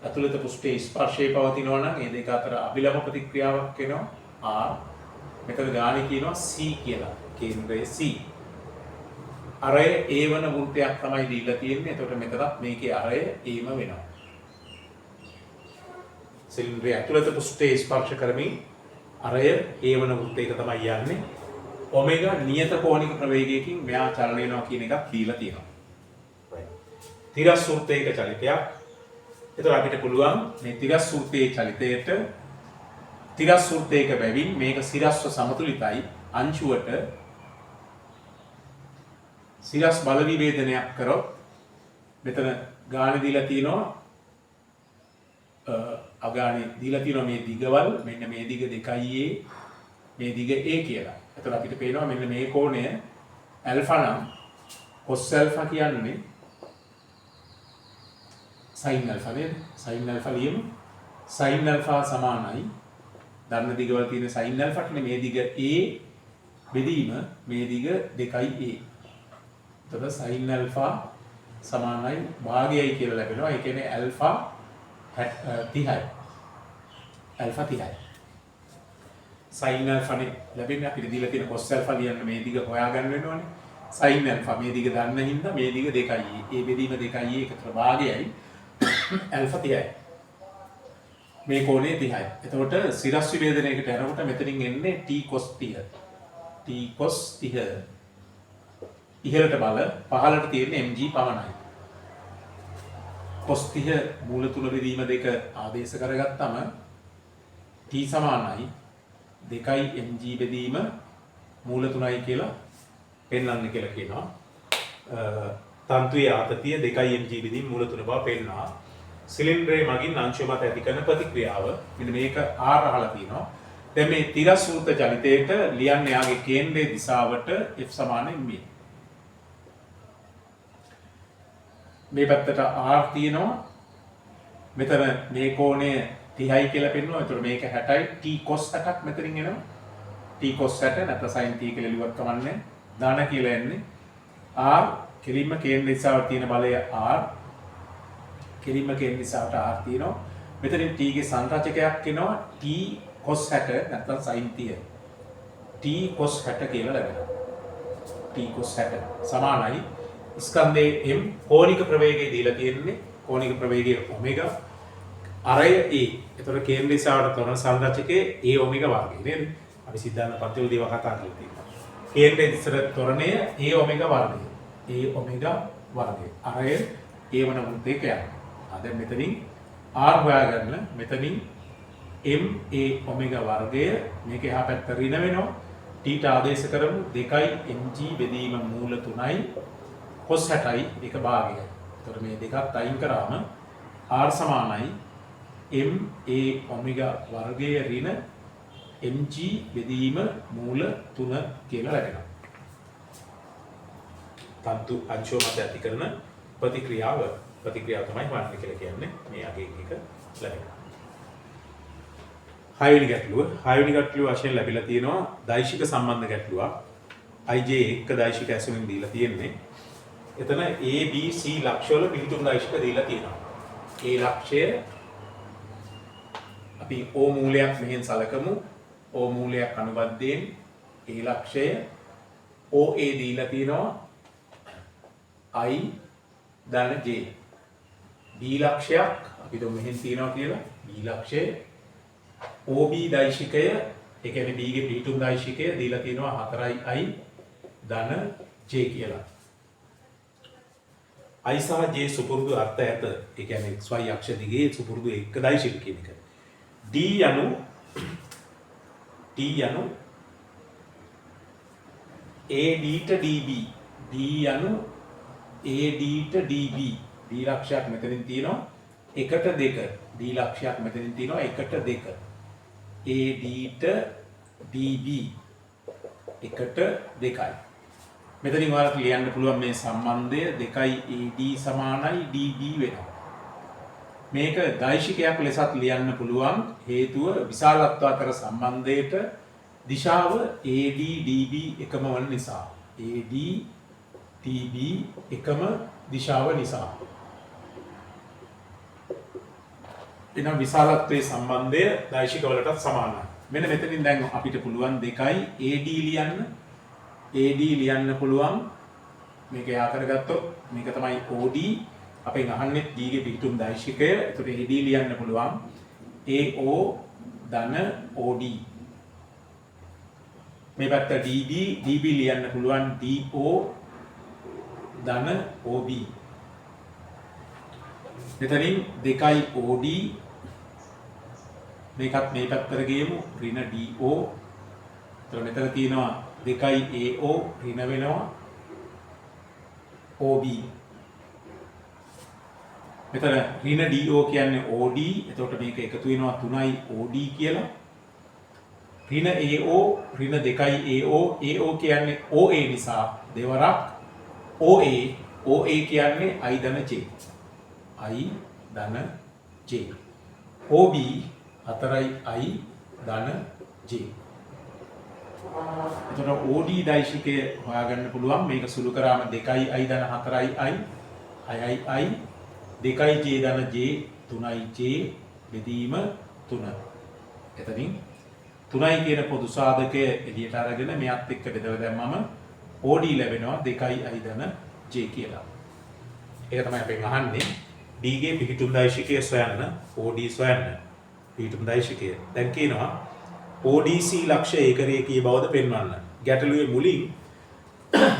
ඇතුළත පෘෂ්ඨයේ ස්පර්ශයේ පවතිනවා නම් මේ දෙක අතර අභිලම ප්‍රතික්‍රියාවක් වෙනවා R. මෙතන ගානේ කියනවා C කියලා. කේන්ද්‍රයේ C. අරය A වන වෘත්තයක් තමයි දීලා තියෙන්නේ. එතකොට මෙතනත් මේකේ අරය Aම වෙනවා. සිලින්ඩරයේ ඇතුළත පෘෂ්ඨයේ ස්පර්ශ කරමින් අරය A වන වෘත්තයක තමයි යන්නේ. ඔමෙගා නියත කෝණික ප්‍රවේගයකින් මෙයා චලනය වෙනවා කියන එකක් දීලා තියෙනවා. තිරස් වෘත්තයක චලිතයක්. ඒතර අපිට පුළුවන් මේ තිරස් වෘත්තයේ චලිතයට තිරස් වෘත්තයක බැවින් මේක සිරස්ව සමතුලිතයි අංශුවට සිරස් බල විවේදනයක් කරොත් මෙතන ගාණ දීලා තියෙනවා අගානේ දීලා තියෙනවා මේ දිගවල් මෙන්න මේ දිග 2a මේ දිග a කියලා. එතකොට අපිට පේනවා මෙන්න මේ කෝණය ඇල්ෆා නම් cos ඇල්ෆා කියන්නේ sin ඇල්ෆා නේද? sin ඇල්ෆා ලියමු. sin ඇල්ෆා සමානයි ධර්ම දිගවල තියෙන sin ඇල්ෆාට මේ දිග a බෙදීම මේ දිග 2a. එතකොට sin ඇල්ෆා සමානයි භාගයයි කියලා ලැබෙනවා. ඒ කියන්නේ ඇල්ෆා 30යි. ඇල්ෆා 30යි. sin ඇල්ෆානේ ලැබෙන්නේ අපිට දීලා තියෙන cos ඇල්ෆා ලියන්න මේ දිග හොයාගන්න වෙනවනේ. sin ඇල්ෆා මේ දිග දන්න හින්දා මේ දිග 2යි. ඒ බෙදීම 2යි එකතර භාගයයි ඇල්ෆා 30යි. මේ කෝණය 30යි. එතකොට සිරස් විභේදනයකට යනකොට මෙතනින් එන්නේ t cos 30. t cos 30 ඉහළට බල පහළට තියෙන්නේ mg පමණයි. cos 30 මූල තුන බෙදීම දෙක ආදේශ කරගත්තම t සමානයි 2යි mg බෙදීම මූල 3යි කියලා පෙන්වන්න කියලා කියනවා. තන්තුවේ ආතතිය 2යි mg බෙදීම මූල 3 බව පෙන්වනවා. සිලින්ඩරයේ මගින් අංශය මත ඇති කරන ප්‍රතික්‍රියාව මෙන්න මේක R අහලා තියෙනවා. දැන් මේ තිරස් වෘත්ත චලිතයට ලියන්නේ යාගේ කේන්ද්‍රයේ දිශාවට F සමාන m. මේ පැත්තට R තියෙනවා. මෙතන මේ කෝණය 30යි කියලා පෙන්නනවා. ඒතකොට මේක 60යි. T cos 60ක් මෙතනින් එනවා. T cos 60 නැත්නම් sin T කියලා ලියුවත් කමන්නේ. ධන කියලා එන්නේ. R කෙලින්ම කේන්ද්‍ර දිශාවට තියෙන බලය R. කෙලින්ම කේන්ද්‍ර දිශාවට R තියෙනවා. මෙතනින් T ගේ සංරචකයක් එනවා. T cos 60 නැත්නම් sin 30. T cos 60 කියලා ලැබෙනවා. T cos 60 සමානයි ස්කන්ධයේ M කෝණික ප්‍රවේගය දීලා තියෙන්නේ. කෝණික ප්‍රවේගය ඔමෙගා අරය A. ඒතර කේන්ද්‍ර දිශාවට තොරණ සංරචකයේ A ඔමෙගා වර්ගය නේද? අපි සිද්ධාන්ත පත්‍යවලදීව කතා කරලා තියෙනවා. කේන්ද්‍ර දිශාවට තොරණය A ඔමෙගා වර්ගය. A ඔමෙගා වර්ගය. අරය A වන වෘත්තයක යනවා. දැන් මෙතනින් R හොයාගන්න. මෙතනින් M A ඔමෙගා වර්ගය මේක එහා පැත්ත ඍණ වෙනවා. T ට ආදේශ කරමු 2 mg බෙදීම මූල 3යි cos 60යි එක භාගයයි. එතකොට මේ දෙකත් අයින් කරාම R සමානයි m a ඔමෙගා වර්ගයේ ඍණ mg බෙදීම මූල 3 කියලා ලැබෙනවා. තන්තු අංශෝ මත ඇති කරන ප්‍රතික්‍රියාව තමයි වර්ණය කියලා කියන්නේ. මේ අගේ එක ලැබෙනවා. හයවෙනි ගැටලුව වශයෙන් ලැබිලා තියෙනවා දෛශික සම්බන්ධ ගැටලුවක්. ij එක්ක දෛශික ඇසුරින් දීලා තියෙන්නේ. එතන a b c ලක්ෂවල පිළිතුරු දෛශික දීලා තියෙනවා. a ලක්ෂය අපි o මූලයක් මෙහෙන් සලකමු. o මූලයක් අනුබද්ධයෙන් a ලක්ෂය oa දීලා තියෙනවා i ධන j. b ලක්ෂයක් අපි දුම් මෙහෙන් තියනවා කියලා b ලක්ෂය OB දෛශිකය ඒ කියන්නේ B ගේ පිටුම් දෛශිකය දීලා තියෙනවා 4i ධන j කියලා. i සහ j සුපුරුදු අර්ථ ඇත. ඒ කියන්නේ xy අක්ෂ දිගේ සුපුරුදු එක දෛශික කියන එක. d යනු AD ට DB. d යනු AD ට DB. d ලක්ෂයක් මෙතනින් තියෙනවා 1ට 2. d ලක්ෂයක් මෙතනින් තියෙනවා 1ට 2. AD ට DB 1ට 2යි. මෙතනින් ඔයාලට ලියන්න පුළුවන් මේ සම්බන්ධය 2යි AD සමානයි DB වෙනවා. මේක දෛශිකයක් ලෙසත් ලියන්න පුළුවන් හේතුව විශාලත්ව අතර සම්බන්ධයට දිශාව AD DB එකම වන නිසා. AD DB එකම දිශාව නිසා. එනම් විශාලත්වයේ සම්බන්ධය දෛශික වලටත් සමානයි. මෙන්න මෙතනින් දැන් අපිට පුළුවන් 2යි AD ලියන්න. AD ලියන්න පුළුවන් මේක යා කරගත්තොත් මේක තමයි OD. අපෙන් අහන්නේ D ගේ පිටුම් දෛශිකය. ඒතකොට AD ලියන්න පුළුවන් AO ධන OD. මේ පැත්ත DB ලියන්න පුළුවන් DO ධන OB. මෙතනින් 2යි OD මේකත් මේ පැත්තට ගියමු ඍණ DO. එතකොට මෙතන තියෙනවා 2යි AO ඍණ වෙනවා OB. මෙතන ඍණ DO කියන්නේ OD. එතකොට මේක එකතු වෙනවා 3යි OD කියලා. ඍණ AO ඍණ 2යි AO. AO කියන්නේ OA නිසා දෙවරක් OA කියන්නේ I ධන J. I ධන J. OB 4යි I ධන J. එතකොට OD දෛශිකය හොයාගන්න පුළුවන්. මේක සුළු කරාම 2යි I ධන 4යි I 6යි I 2යි J ධන J 3යි J බෙදීම 3. එතනින් 3යි කියන පොදු සාධකය එළියට අරගෙන මෙයත් එක්ක බෙදලා දැම්මම OD ලැබෙනවා 2යි I ධන J කියලා. ඒක තමයි අපෙන් අහන්නේ. D ගේ පිහිටුම් දෛශිකය සොයන්න, OD සොයන්න. පිහිටුම් දෛශිකය. දැන් කියනවා ODC ලක්ෂය ඒකරේඛීය බවද පෙන්වන්න. ගැටලුවේ මුලින්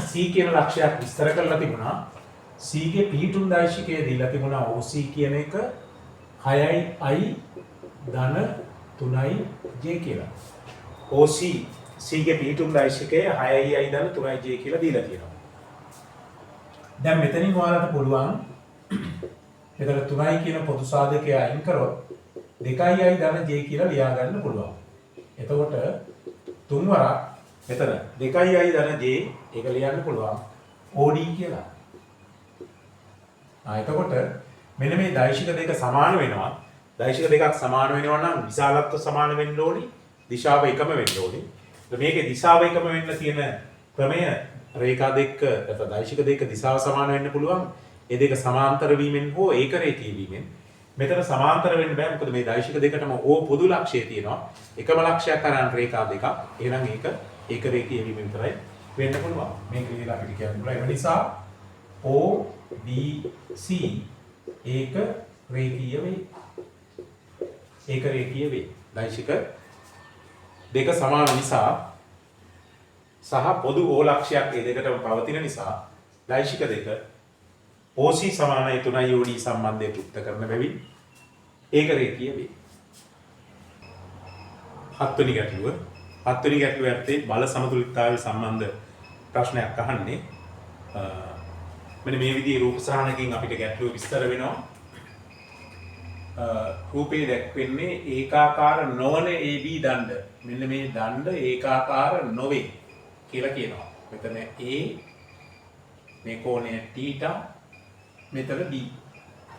C කියන ලක්ෂයක් විස්තර කරලා තිබුණා. C ගේ පිහිටුම් දෛශිකය දීලා තිබුණා OC කියන එක 6යි I ධන 3යි J කියලා. OC C ගේ පිහිටුම් දෛශිකය 6යි I ධන 3යි J කියලා දීලා තියෙනවා. දැන් මෙතනින් ඔයාලට පුළුවන් මෙතන 3යි කියන පොදු සාධකය අයින් කරොත් 2යි I ධන J කියලා ලියා ගන්න පුළුවන්. එතකොට තුන්වරක් මෙතන 2යි I ධන J ඒක ලියන්න පුළුවන් OD කියලා. එතකොට මෙන්න මේ දෛශික දෙක සමාන වෙනවා. දෛශික දෙකක් සමාන වෙනවා නම් විශාලත්ව සමාන වෙන්න ඕනි. දිශාව එකම වෙන්න ඕනි. මේකේ දිශාව එකම වෙන්න තියෙන ක්‍රමය රේඛා දෙක නැත්නම් දෛශික දෙක දිශාව සමාන වෙන්න පුළුවන්. ඒ දෙක සමාන්තර වීමෙන් හෝ ඒකරේඛී වීමෙන්. මෙතන සමාන්තර වෙන්න බෑ. මොකද මේ දෛශික දෙකටම ඕ පොදු ලක්ෂය තියෙනවා. එකම ලක්ෂයක් අරන් රේඛා දෙකක්. එහෙනම් ඒක ඒකරේඛී වීමෙන් විතරයි වෙන්න පුළුවන්. මේක විදිහට අපිට කියන්න පුළුවන්. ඒ නිසා OBC ඒක රේඛීය වේ. ඒක රේඛීය වේ. දෛශික දෙක සමාන නිසා සහ පොදු O ලක්ෂයක් ඒ දෙකටම පවතින නිසා දෛශික දෙක OC සමානයි 3යි OD සම්බන්ධය තෘප්ත කරන බැවින් ඒක රේඛීය වේ. හත්වෙනි ගැටලුව ඇත්තේ බල සමතුලිතතාවය සම්බන්ධ ප්‍රශ්නයක් අහන්නේ. මෙන්න මේ විදිහේ රූප සහනකින් අපිට ගැටලුව විස්තර වෙනවා. රූපේ දැක්වෙන්නේ ඒකාකාර නොවන AB දණ්ඩ. මෙන්න මේ දණ්ඩ ඒකාකාර නොවේ කියලා කියනවා. මෙතන A මේ කෝණය θ මෙතන B.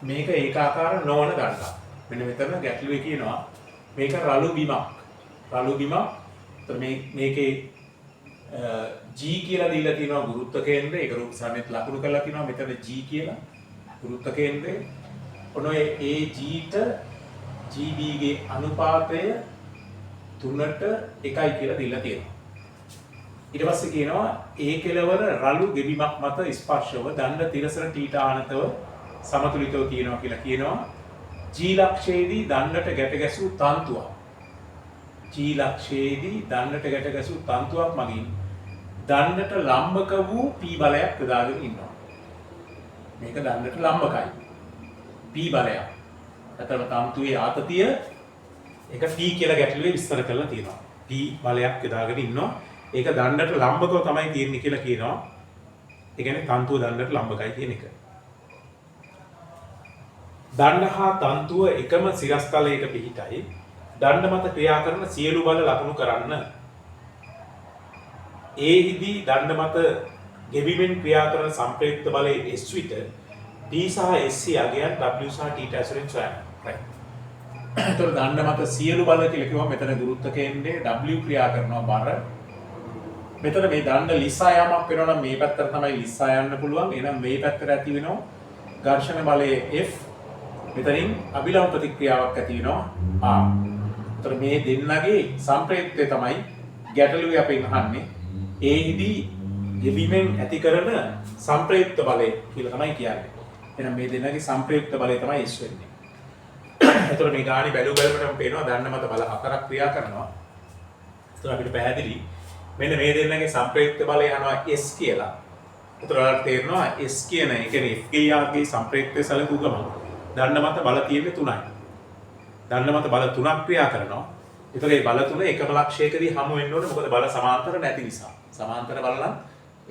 මේක ඒකාකාර නොවන දණ්ඩක්. මෙන්න මෙතන ගැටලුවේ කියනවා මේක රළු බිමක්. රළු බිමක්. එතන මේකේ G කියලා දීලා තියෙනවා ගුරුත්ව කේන්ද්‍රය. ඒක රූප සහනෙත් ලකුණු කරලා තියෙනවා මෙතන G කියලා ගුරුත්ව කේන්ද්‍රය. ඔන්න ඔය AG ට GB ගේ අනුපාතය 3ට 1යි කියලා දීලා තියෙනවා. ඊට පස්සේ කියනවා A කෙළවර රළු ගෙබිමක් මත ස්පර්ශව දණ්ඩ තිරසන θ ආනතව සමතුලිතව තියෙනවා කියලා කියනවා. G ලක්ෂයේදී දණ්ඩට ගැට ගැසූ තන්තුවක්. G ලක්ෂයේදී දණ්ඩට ගැට ගැසූ තන්තුවක් මගින් දණ්ඩට ලම්බක වූ P බලයක් යොදාගෙන ඉන්නවා. මේක දණ්ඩට ලම්බකයි. P බලයක්. අතන තන්තුවේ ආතතිය ඒක T කියලා ගැටලුවේ විස්තර කරලා තියෙනවා. P බලයක් යොදාගෙන ඉන්නවා. ඒක දණ්ඩට ලම්බකව තමයි තියෙන්නේ කියලා කියනවා. ඒ කියන්නේ තන්තුව දණ්ඩට ලම්බකයි කියන එක. දණ්ඩ හා තන්තුව එකම සිරස්තලයක පිහිටයි. දණ්ඩ මත ක්‍රියා කරන සියලු බල ලකුණු කරන්න. ඒහිදී දණ්ඩ මත ගෙවිමින් ක්‍රියා කරන සංප්‍රයුක්ත බලයේ S විට D සහ SC අගයන් W සහ T ඇසුරින් සොයන්න. right. ඒතර දණ්ඩ මත සියලු බල කියලා කිව්වම මෙතන ගුරුත්ව කේන්ද්‍රයේ W ක්‍රියා කරනවා බර. මෙතන මේ දණ්ඩ ලිස්සා යාමක් වෙනවා නම් මේ පැත්තට තමයි ලිස්සා යන්න පුළුවන්. එහෙනම් මේ පැත්තට ඇති වෙනවා ඝර්ෂණ බලයේ F. මෙතනින් අභිලම්බ ප්‍රතික්‍රියාවක් ඇති වෙනවා R. ඒතර මේ දෙන්නගේ සංප්‍රයුක්තය තමයි ගැටලුවේ අපෙන් අහන්නේ. ඒහිදී ගෙවීමෙන් ඇති කරන සංප්‍රයුක්ත බලය කියලා තමයි කියන්නේ. එහෙනම් මේ දෙන්නගේ සංප්‍රයුක්ත බලය තමයි S වෙන්නේ. ඒතර මේ ගාණි බැලුවම පේනවා දන්න මත බල හතරක් ක්‍රියා කරනවා. ඒතර අපිට පැහැදිලි මෙන්න මේ දෙන්නගේ සංප්‍රයුක්ත බලය යනවා S කියලා. ඒතර ඔයාලට තේරෙනවා S කියන ඒ කියන්නේ F ගේ සංප්‍රයුක්තය සැලකුව ගමන් දන්න මත බල තියෙන්නේ 3යි. දන්න මත බල 3ක් ක්‍රියා කරනවා. ඒතර මේ බල 3 එකම ලක්ෂයකදී හමු වෙන්න ඕනේ. මොකද බල සමාන්තර නැති නිසා. සමාන්තර බල නම්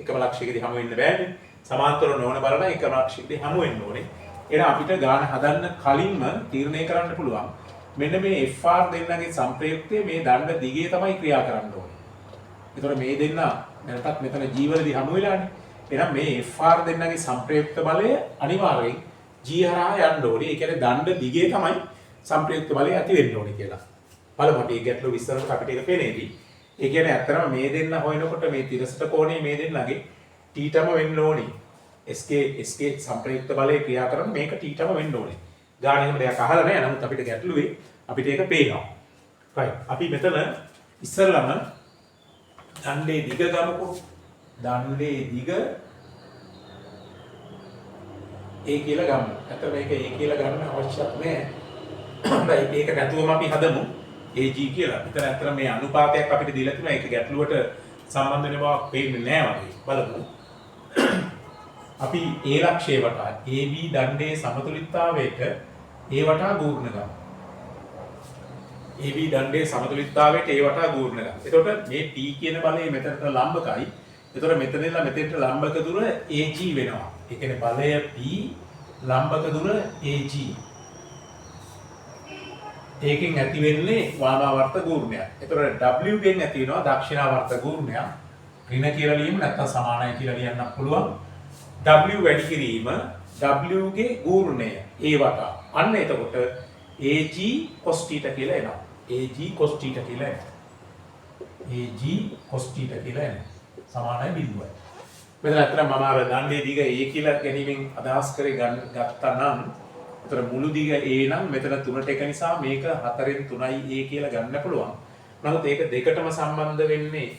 එකම ලක්ෂයකදී හමු වෙන්න බෑනේ. සමාන්තර නොවන බල නම් එකම ලක්ෂයකදී හමු වෙන්න ඕනේ. එහෙනම් අපිට ගාන හදන්න කලින්ම තීරණය කරන්න පුළුවන්. මෙන්න මේ FR දෙන්නගේ සංප්‍රයුක්තය මේ දණ්ඩ දිගේ තමයි ක්‍රියා කරන්න ඕනේ. ඒතර මේ දෙන්න නැත්නම් මෙතන G වලදී හමු වෙලානේ. එහෙනම් මේ FR දෙන්නගේ සංප්‍රයුක්ත බලය අනිවාර්යෙන් G හරහා යන්න ඕනේ. ඒ කියන්නේ දණ්ඩ දිගේ තමයි සංප්‍රයුක්ත බලය ඇති වෙන්න ඕනේ කියලා. බලමු මේ ගැටලුව විස්තරට අපිට ඒක පේනේදී. ඒ කියන්නේ ඇත්තටම මේ දෙන්න හොයනකොට මේ තිරසට කෝණේ මේ දෙන්නගේ θටම වෙන්න ඕනේ. SK සංප්‍රයුක්ත බලය ක්‍රියා කරන මේක θටම වෙන්න ඕනේ. ගාන එහෙම දෙයක් අහලා නැහැ. නමුත් අපිට ගැටලුවේ අපිට ඒක පේනවා. right. අපි මෙතන ඉස්සෙල්ලාම දණ්ඩේ දිග ගමුකෝ. දණ්ඩේ දිග A කියලා ගමු. ඇත්තට මේක A කියලා ගන්න අවශ්‍යත් නැහැ. හොඳයි මේක නැතුවම අපි හදමු AG කියලා. මෙතන ඇත්තට මේ අනුපාතයක් අපිට දීලා තියෙනවා. ඒක ගැටලුවට සම්බන්ධ වෙන බවක් පේන්නේ නැහැ වගේ. බලමු. අපි A ලක්ෂය වටා AB දණ්ඩේ සමතුලිතතාවයට A වටා ගූර්ණ ගමු. AB දණ්ඩේ සමතුලිතතාවයට A වටා ගූර්ණ ගමු. එතකොට මේ P කියන බලය මෙතනට ලම්බකයි. එතකොට මෙතනින්ලා මෙතෙන්ට ලම්බක දුර AG වෙනවා. ඒ කියන්නේ බලය P ලම්බක දුර AG. ඒකෙන් ඇති වෙන්නේ වාමාවර්ත ගූර්ණයක්. එතකොට W ගෙන් ඇති වෙනවා දක්ෂිණාවර්ත ගූර්ණයක්. ඍණ කියලා ලියමු නැත්නම් සමානයි කියලා ලියන්නත් පුළුවන්. W වැඩි කිරීම W ගේ ගූර්ණය A වටා. අන්න එතකොට AG cos θ කියලා එනවා. AG cos θ කියලා එනවා. AG cos θ කියලා එනවා. සමානයි 0යි. මෙතන අතන මම අර දණ්ඩේ දිග A කියලා ගැනීමෙන් අදහස් කරේ ගත්තා නම් එතන මුළු දිග A නම් මෙතන 3ට 1 නිසා මේක 4න් 3යි A කියලා ගන්න පුළුවන්. නමුත් ඒක දෙකටම සම්බන්ධ වෙන්නේ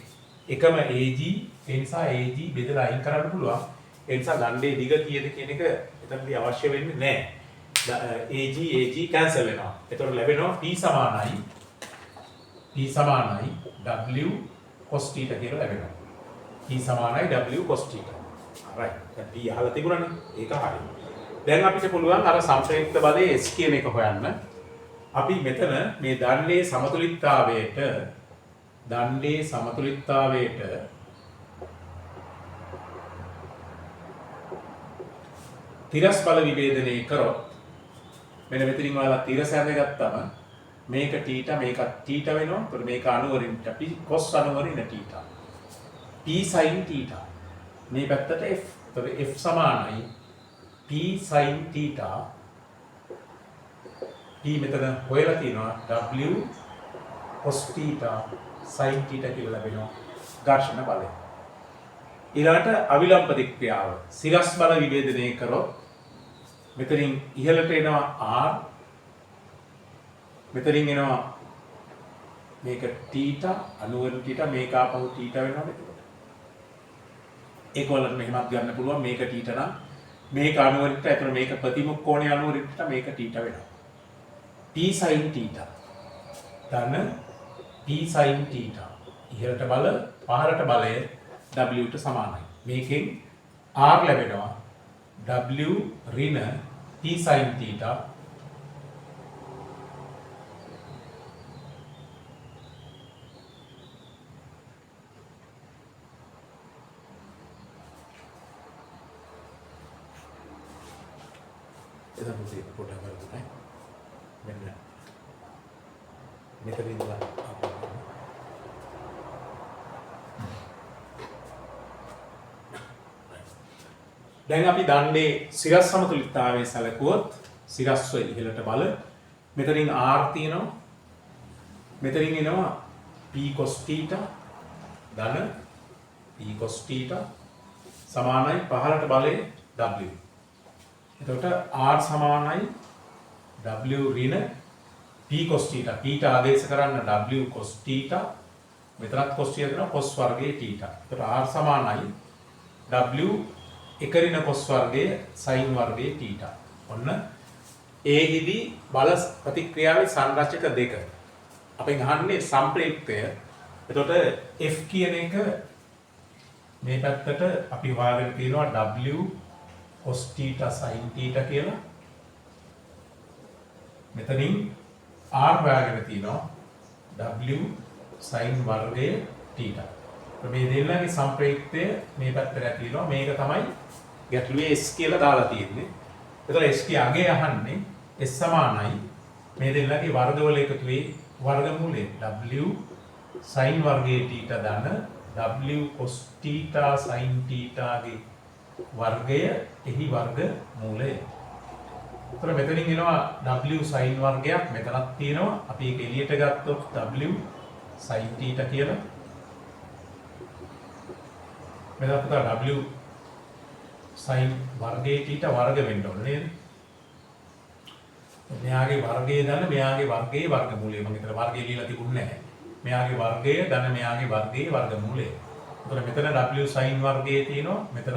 එකම AG. ඒ නිසා AG බෙදලා අයින් කරන්න පුළුවන්. ඒ නිසා දණ්ඩේ දිග කීයද කියන එක එතනදී අවශ්‍ය වෙන්නේ නැහැ. AG කැන්සල් වෙනවා. එතකොට ලැබෙනවා P සමානයි W cos θ කියලා ලැබෙනවා. P සමානයි W cos θ. right. දැන් P අහලා තිබුණානේ. ඒක හරියි. දැන් අපිට පුළුවන් අර සම්ප්‍රේක්ෂක බලයේ S කියන එක හොයන්න. අපි මෙතන මේ දණ්ඩේ සමතුලිතතාවයට තිරස් බල විභේදනය කරොත් මෙන්න මෙතනින් ඔයාලා තිරස හැදගත්තම මේක θ මේකත් θ වෙනවා. එතකොට මේක අනුවරින් අපි cos අනුවරින් θ. P sin θ. මේ පැත්තට F. එතකොට F සමානයි P sin θ. P මෙතන හොයලා තියෙනවා W cos θ sin θ කියලා ලැබෙනවා ඝර්ෂණ බලය. ඊළඟට අවිලම්බ ප්‍රතික්‍රියාව සිරස් බල විභේදනය කරොත් මෙතනින් ඉහළට එනවා R, මෙතනින් එනවා මේක θ අනුවරින් θ මේක ආපහු θ වෙනවා එතකොට. ඒකවල මෙහෙමත් ගන්න පුළුවන් මේක θ නම් මේක අනුවරින්ට එතන මේක ප්‍රතිමුඛ කෝණය අනුවරින්ට මේක θ වෙනවා. P sin θ ධන P sin θ ඉහළට බල පහළට බලය W ට සමානයි. මේකෙන් R ලැබෙනවා W ඍණ P sin θ එතන මුදේ පොඩ්ඩක් බලන්න. මෙන්න මෙතන ඉඳලා දැන් අපි දන්නේ සිරස් සමතුලිතතාවයේ සැලකුවොත් සිරස්ව ඉහළට බල මෙතනින් R තියෙනවා. මෙතනින් එනවා P cos θ ධන P cos θ සමානයි පහළට බලයේ W. එතකොට R සමානයි W ඍණ P cos θ. P ට ආදේශ කරන්න W cos θ. මෙතනත් cos θ දෙනවා cos වර්ගයේ θ. එතකොට R සමානයි W එක ඍණ cos වර්ගයේ sin වර්ගයේ θ. ඔන්න ඒෙහිදී බල ප්‍රතික්‍රියාවේ සංරචක දෙක. අපෙන් අහන්නේ සම්ප්‍රේක්ෂය. එතකොට F කියන එක මේ පැත්තට අපි හොයාගෙන තියෙනවා W cos θ sin θ කියලා. මෙතනින් R හොයාගෙන තියෙනවා W sin වර්ගයේ θ. මේ දෙන්නගේ සම්ප්‍රේක්ෂය මේ පැත්තට ඇතිවෙනවා. මේක තමයි ගැටලුවේ S කියලා දාලා තියෙන්නේ. එතකොට S කිය අගේ අහන්නේ S සමානයි මේ දෙන්නගේ වර්ගවල එකතුවේ වර්ගමූලය W sin වර්ගයේ θ ධන W cos θ sin θ ගේ වර්ගය එහි වර්ගමූලය. එතකොට මෙතනින් එනවා W sin වර්ගයක් මෙතනක් තියෙනවා. අපි ඒක එළියට ගත්තොත් W sin θ කියලා. මෙතන W sin වර්ගයේ θ වර්ග වෙන්න ඕනේ නේද? මෙයාගේ වර්ගය ධන මෙයාගේ වර්ගයේ වර්ගමූලය. මම හිතලා වර්ගය ලියලා තිබුණේ නැහැ. මෙයාගේ වර්ගය ධන මෙයාගේ වර්ගයේ වර්ගමූලය. එතකොට මෙතන W sin වර්ගයේ තියෙනවා. මෙතන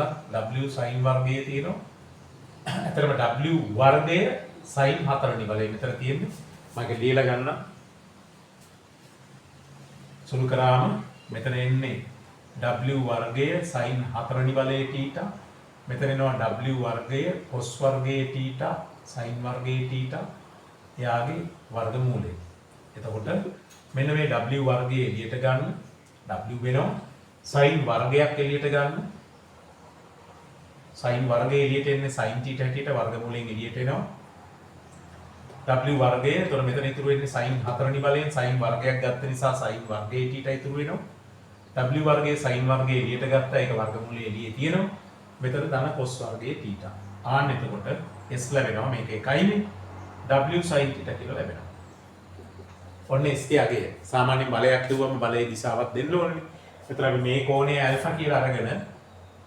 W sin වර්ගයේ තියෙනවා. ඇත්තටම W වර්ගය sin 4 වෙනි බලය මෙතන තියෙන්නේ. මම ඒක ලියලා ගන්න. සුළු කරාම මෙතන එන්නේ W වර්ගය sin 4 වෙනි බලයේ θ. මෙතන එනවා W වර්ගය cos වර්ගයේ θ sin වර්ගයේ θ එයාගේ වර්ගමූලය. එතකොට මෙන්න මේ W වර්ගය එළියට ගන්න. W වෙනවා sin වර්ගයක් එළියට ගන්න. sin වර්ගය එළියට එන්නේ sin θ හැටියට වර්ගමූලයෙන් එළියට එනවා. W වර්ගය එතකොට මෙතන ඉතුරු වෙන්නේ sin 4 වෙනි බලයෙන් sin වර්ගයක් ගත්ත නිසා sin වර්ගයේ θ ඉතුරු වෙනවා. W වර්ගයේ sin වර්ගය එළියට ගත්තා ඒක වර්ගමූලයේ එළියේ තියෙනවා. මෙතන ධන cos වර්ගයේ θ. ආන්න එතකොට S ලැබෙනවා මේක එකයිනේ. W sin θ කියලා ලැබෙනවා. ඔන්න S තියගේ සාමාන්‍ය බලයක් කිව්වම බලයේ දිශාවක් දෙන්න ඕනේ. ඒතර අපි මේ කෝණය ඇල්ෆා කියලා අරගෙන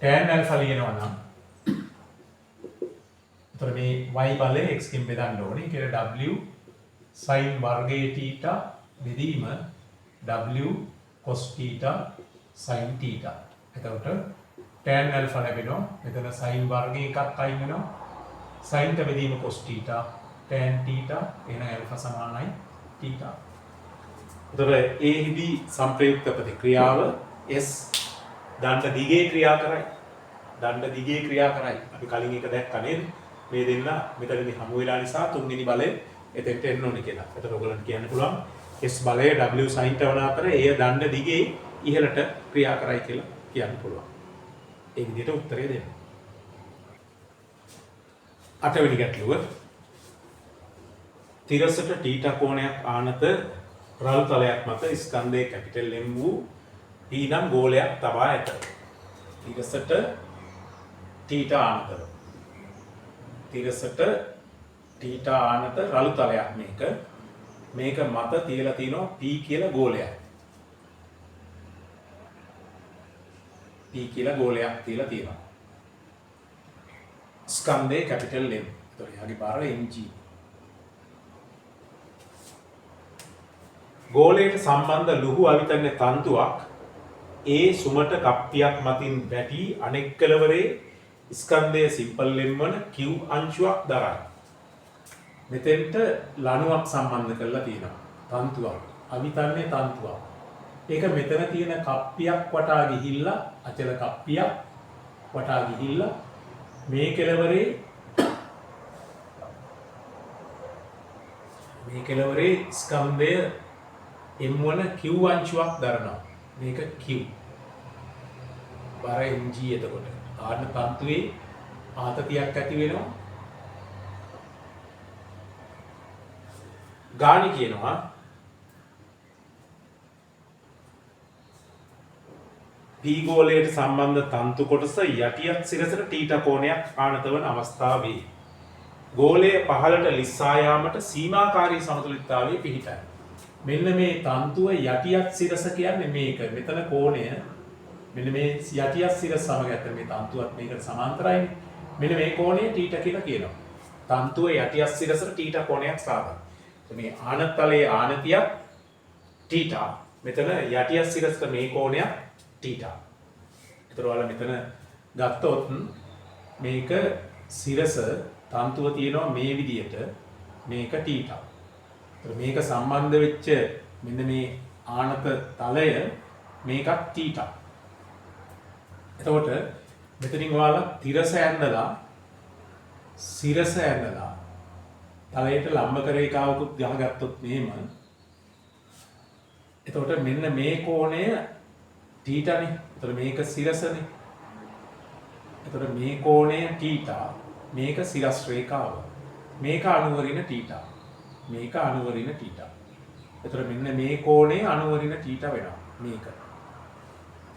tan ඇල්ෆා ලියනවා නම් ඒතර මේ y බලය x කින් බෙදන්න ඕනේ. කියලා W sin වර්ගයේ θ බෙදීම W cos θ sin θ. එතකොට tan ඇල්ෆා ලැබෙනවා. මෙතන sin වර්ගයේ එකක් අයින් වෙනවා. sin ට බෙදීම cos θ tan θ එන ඇල්ෆා සමානයි θ. එතකොට එහිදී සංප්‍රයුක්ත ප්‍රතික්‍රියාව S දණ්ඩ දිගේ ක්‍රියා කරයි. දණ්ඩ දිගේ ක්‍රියා කරයි. අපි කලින් එක දැක්කා නේද? මේ දෙන්න මෙතනදී හමු වෙලා නිසා තුන්වෙනි බලය එතෙන්ට එන්න ඕනේ කියලා. එතකොට ඔයගොල්ලන්ට කියන්න පුළුවන් S බලය W sin ට වන අතර එය දණ්ඩ දිගේ ඉහළට ක්‍රියා කරයි කියලා කියන්න පුළුවන්. ඒ විදිහට උත්තරය දෙන්න. 8 වෙනි ගැටලුව තිරසට θ කෝණයක් ආනත රළු තලයක් මත ස්කන්ධයේ කැපිටල් M වූ P නම් ගෝලයක් තබා ඇත. තිරසට θ ආනතව. තිරසට θ ආනත රළු තලයක් මේක. මේක මත තියලා තිනවා P කියලා ගෝලයක්. P කියලා ගෝලයක් තියලා තියෙනවා. ස්කන්ධයේ කැපිටල් M. ඒතකොට යාගේ බාර mg. ගෝලයට සම්බන්ධ ලුහු අවිතන්න තන්තුවක් ඒ සුමට කප්පියක් මතින් වැටි අනෙක් කෙළවරේ ස්කන්ධයේ සිම්පල් ලෙන් වන Q අංශුවක් දරයි. මෙතෙන්ට ලණුවක් සම්බන්ධ කරලා තියෙනවා. තන්තුවක්. අවිතන්නේ තන්තුවක්. ඒක මෙතන තියෙන කප්පියක් වටා ගිහිල්ලා අචල කප්පියක් වටා ගිහිල්ලා මේ කෙළවරේ ස්කන්ධය M1 Q අංශුවක් දරනවා. මේක Q. බර mg එතකොට. ආන්න තන්තුවේ ආතතියක් ඇති වෙනවා. ගාණි කියනවා P ගෝලයට සම්බන්ධ තන්තු කොටස යටියත් සිරසට θ කෝණයක් ආනත වන අවස්ථාවේ ගෝලය පහළට ලිස්සා යාමට සීමාකාරී සමතුලිතතාවයේ පිහිටයි. මෙන්න මේ තන්තුව යටියත් සිරස කියන්නේ මේක. මෙතන කෝණය මෙන්න මේ යටියත් සිරස සමග ඇත්ත මේ තන්තුවත් මේකට සමාන්තරයිනේ. මෙන්න මේ කෝණය θ කියලා කියනවා. තන්තුව යටියත් සිරසට θ කෝණයක් සාදා. මේ ආනතලයේ ආනතියක් θ. මෙතන යටියත් සිරසට මේ කෝණයක් θ. ඒතර ඔයාලා මෙතන ගත්තොත් මේක සිරස තන්තුව තියෙනවා මේ විදියට මේක θ. මේක සම්බන්ධ වෙච්ච මෙන්න මේ ආනත තලය මේකත් θ. එතකොට මෙතනින් ඔයාලා තිරස ඇඳලා සිරස ඇඳලා තලයට ලම්බක රේඛාවකුත් ගහගත්තොත් මෙහෙම එතකොට මෙන්න මේ කෝණය θ නේ. එතකොට මේක සිරසනේ. එතකොට මේ කෝණය θ මේක සිරස් රේඛාව. මේක අනුවරින θ. මේක අනුවරින θ. එතකොට මෙන්න මේ කෝණය අනුවරින θ වෙනවා. මේක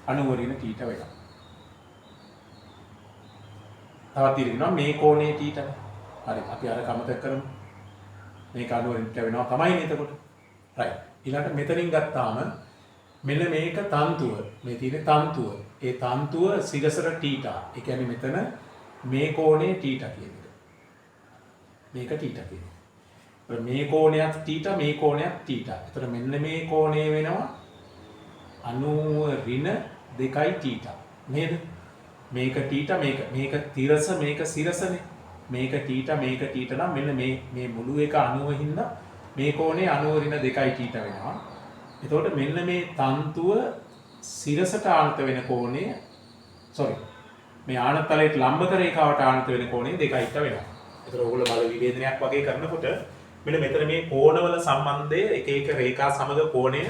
අනුවරින θ වෙනවා. තවත් ඉරිනවා මේ කෝණේ θ නේ. හරි අපි අර කමතක් කරමු. මේක අනුවරින් θ වෙනවා තමයි එතකොට. රයිට්. ඊළඟට මෙතනින් ගත්තාම මෙන්න මේක තන්තුව. මේ තියෙන තන්තුව. ඒ තන්තුව සිරසට θ. ඒ කියන්නේ මෙතන මේ කෝණේ θ කියන එක. මේක θ කියනවා. මේ කෝණයක් θ මේ කෝණයක් θ. ඒතර මෙන්න මේ කෝණය වෙනවා අනුවරින 2යි θ. නේද? මේක θ මේක තිරස මේක සිරසනේ. මේක θ මේක θ නම් මෙන්න මේ මුළු එක අනුව හින්දා මේ කෝණේ අනුවරින 2යි θ වෙනවා. එතකොට මෙන්න මේ තන්තුව සිරසට ආනත වෙන කෝණය මේ ආනතලයට ලම්බක රේඛාවට ආනත වෙන කෝණය 2යි θ වෙනවා. ඒතර ඕගොල්ලෝ බල විභේදනයක් වගේ කරනකොට මෙන්න මෙතන මේ කෝණවල සම්බන්ධය එක එක රේඛා සමග කෝණය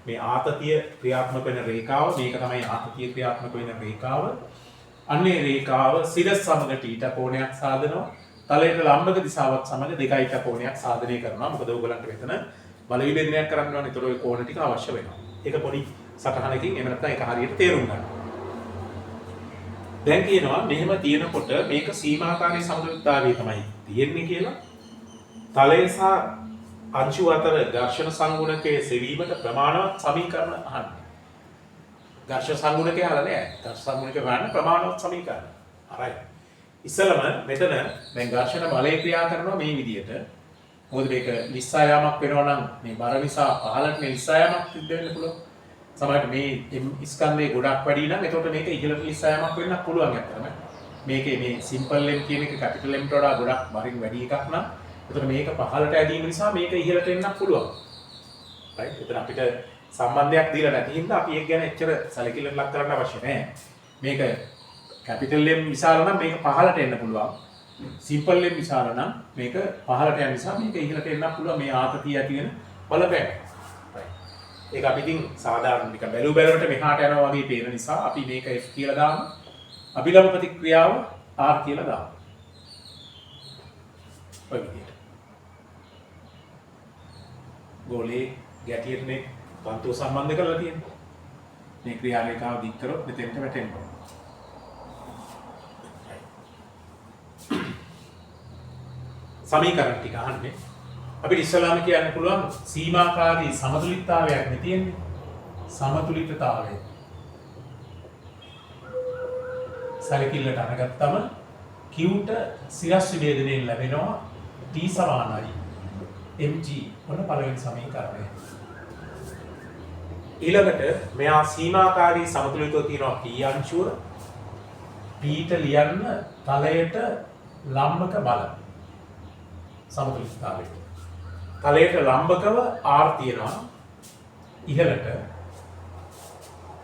මේ ආතතිය ක්‍රියාත්මක වෙන රේඛාව මේක තමයි ආතතිය ක්‍රියාත්මක වෙන රේඛාව. අන්නේ රේඛාව සිරස් සමග θ කෝණයක් සාදනවා. තලයට ලම්බක දිශාවක් සමග 2යි θ කෝණයක් සාධනය කරනවා. මොකද ඕගොල්ලන්ට මෙතන බල විභේදනයක් කරන්න ඕනේ. ඒතර ওই කෝණ ටික අවශ්‍ය වෙනවා. ඒක පොඩි සටහනකින් එහෙම නැත්නම් ඒක හරියට තේරුම් ගන්න. දැන් කියනවා මෙහෙම තියෙනකොට මේක සීමාකාරී සමතුලිතතාවය තමයි තියෙන්නේ කියලා. තලය සහ අංශු අතර ඝර්ෂණ සංගුණකයේ සෙවීමට ප්‍රමාණවත් සමීකරණ අහන්නේ. ඝර්ෂණ සංගුණකය අහලා නෑ. ඝර්ෂණ සංගුණකය ගන්න ප්‍රමාණවත් සමීකරණ. හරි. ඉස්සලම මෙතන දැන් ඝර්ෂණ බලය ක්‍රියා කරනවා මේ විදිහට. මොකද මේක ලිස්සා යාමක් වෙනවා නම් මේ බර නිසා පහළට මේ ලිස්සා යාමක් සිද්ධ වෙන්න පුළුවන්. සමහරට මේ ස්කන්ධේ ගොඩක් වැඩි නම් එතකොට මේක ඉහළට ලිස්සා යාමක් වෙන්න පුළුවන් ඇත්තටම. මේකේ මේ සිම්පල් M කියන එක කැපිටල් M ට වඩා ගොඩක් බරින් වැඩි එකක් නම් එතකොට මේක පහළට ඇදීම නිසා මේක ඉහළට එන්නත් පුළුවන්. රයිට්. එතන අපිට සම්බන්ධයක් දීලා නැති හින්දා අපි ඒක ගැන එච්චර සැලකිල්ලට ලක් කරන්න අවශ්‍ය නැහැ. මේක කැපිටල් M විශාල නම් මේක පහළට එන්න පුළුවන්. සිම්පල් M විශාල නම් මේක පහළට යන නිසා මේක ඉහළට එන්නත් පුළුවන් මේ ආතතිය ඇති වෙන බලපෑම. ඒක අපි ඉතින් සාධාරණ නිකන් බැලුවට මෙහාට යනවා වගේ පේන නිසා අපි මේක F කියලා දාමු. අභිලම්බ ප්‍රතික්‍රියාව R කියලා දාමු. ඔය විදිහට. ගෝලයේ ගැටියෙන්නේ පන්තුව සම්බන්ධ කරලා තියෙනවා. මේ ක්‍රියා රේඛාව දික් කරොත් මෙතෙන්ට වැටෙනවා. සමීකරණ ටික අහන්නේ. අපිට ඉස්සලාම කියන්න පුළුවන් සීමාකාරී සමතුලිතතාවයක් නේ තියෙන්නේ. සමතුලිතතාවය. සැලකිල්ලට අරගත්තම Qට සිරස් විභේදනයෙන් ලැබෙනවා T සමානයි mg වන පළවෙනි සමීකරණය. ඊළඟට මෙයා සීමාකාරී සමතුලිතව තියෙනවා P අංශුව. Pට ලියන්න තලයට ලම්බක බල සමතුලිතතාවයට. තලයට ලම්බකව R තියෙනවා ඉහළට.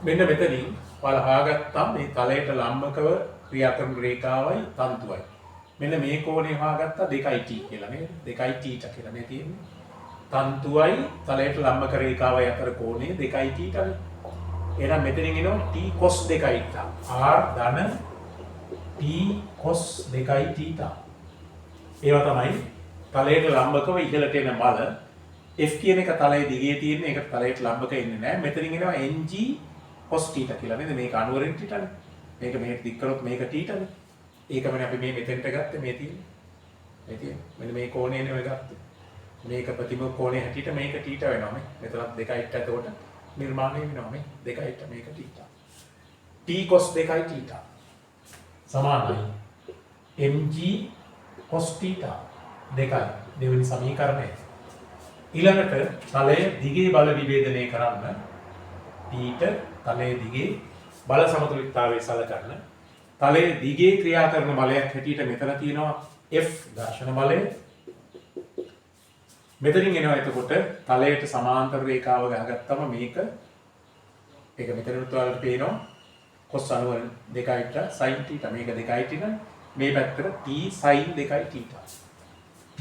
මෙන්න මෙතනින් බලහාගත්තම් මේ තලයට ලම්බකව ක්‍රියා කරන රේඛාවයි තන්තුවයි. මෙන්න මේ කෝණය හොයාගත්තා 2t කියලා නේද? 2t කියලා මේ තියෙන්නේ. තන්තුවයි තලයට ලම්බක රේඛාවයි අතර කෝණය 2t ටනේ. එහෙනම් මෙතනින් එනවා t cos 2t. R ධන t cos 2t. ඒවා තමයි තලයට ලම්බකව ඉහළට එන බල. F කියන එක තලයේ දිගේ තියෙන එක තලයට ලම්බක එන්නේ නැහැ. මෙතනින් එනවා ng cos θ කියලා නේද? මේක අනුවරින් θ නේ. මේක මෙහෙට දික් කරොත් මේක θ නේ. ඒකමනේ අපි මේ මෙතෙන්ට ගත්තේ මේ තියෙන්නේ. මේ තියෙන්නේ. මෙන්න මේ කෝණයනේ ඔය ගත්තේ. මේක ප්‍රතිබිම්බ කෝණයේ හැටියට මේක θ වෙනවා මේ. මෙතනත් 2යි එතකොට නිර්මාණය වෙනවා මේ 2යි මේක θ. t cos 2යි θ සමානයි mg cos θ 2යි දෙවෙනි සමීකරණය. ඊළඟට තලයේ දිගේ බල විභේදනය කරන්න Pට තලයේ දිගේ බල සමතුලිතතාවය සලකන්න. තලයේ දිගේ ක්‍රියා කරන බලයක් හැටියට මෙතන තියෙනවා F ඝර්ෂණ බලය. මෙතනින් එනවා එතකොට තලයට සමාන්තර රේඛාව ගහගත්තම මේක ඒක මෙතනට වලට පේනවා cos අනුවර 2යි sin θ මේක 2යි නේ. මේ පැත්තට t sin 2යි θ. t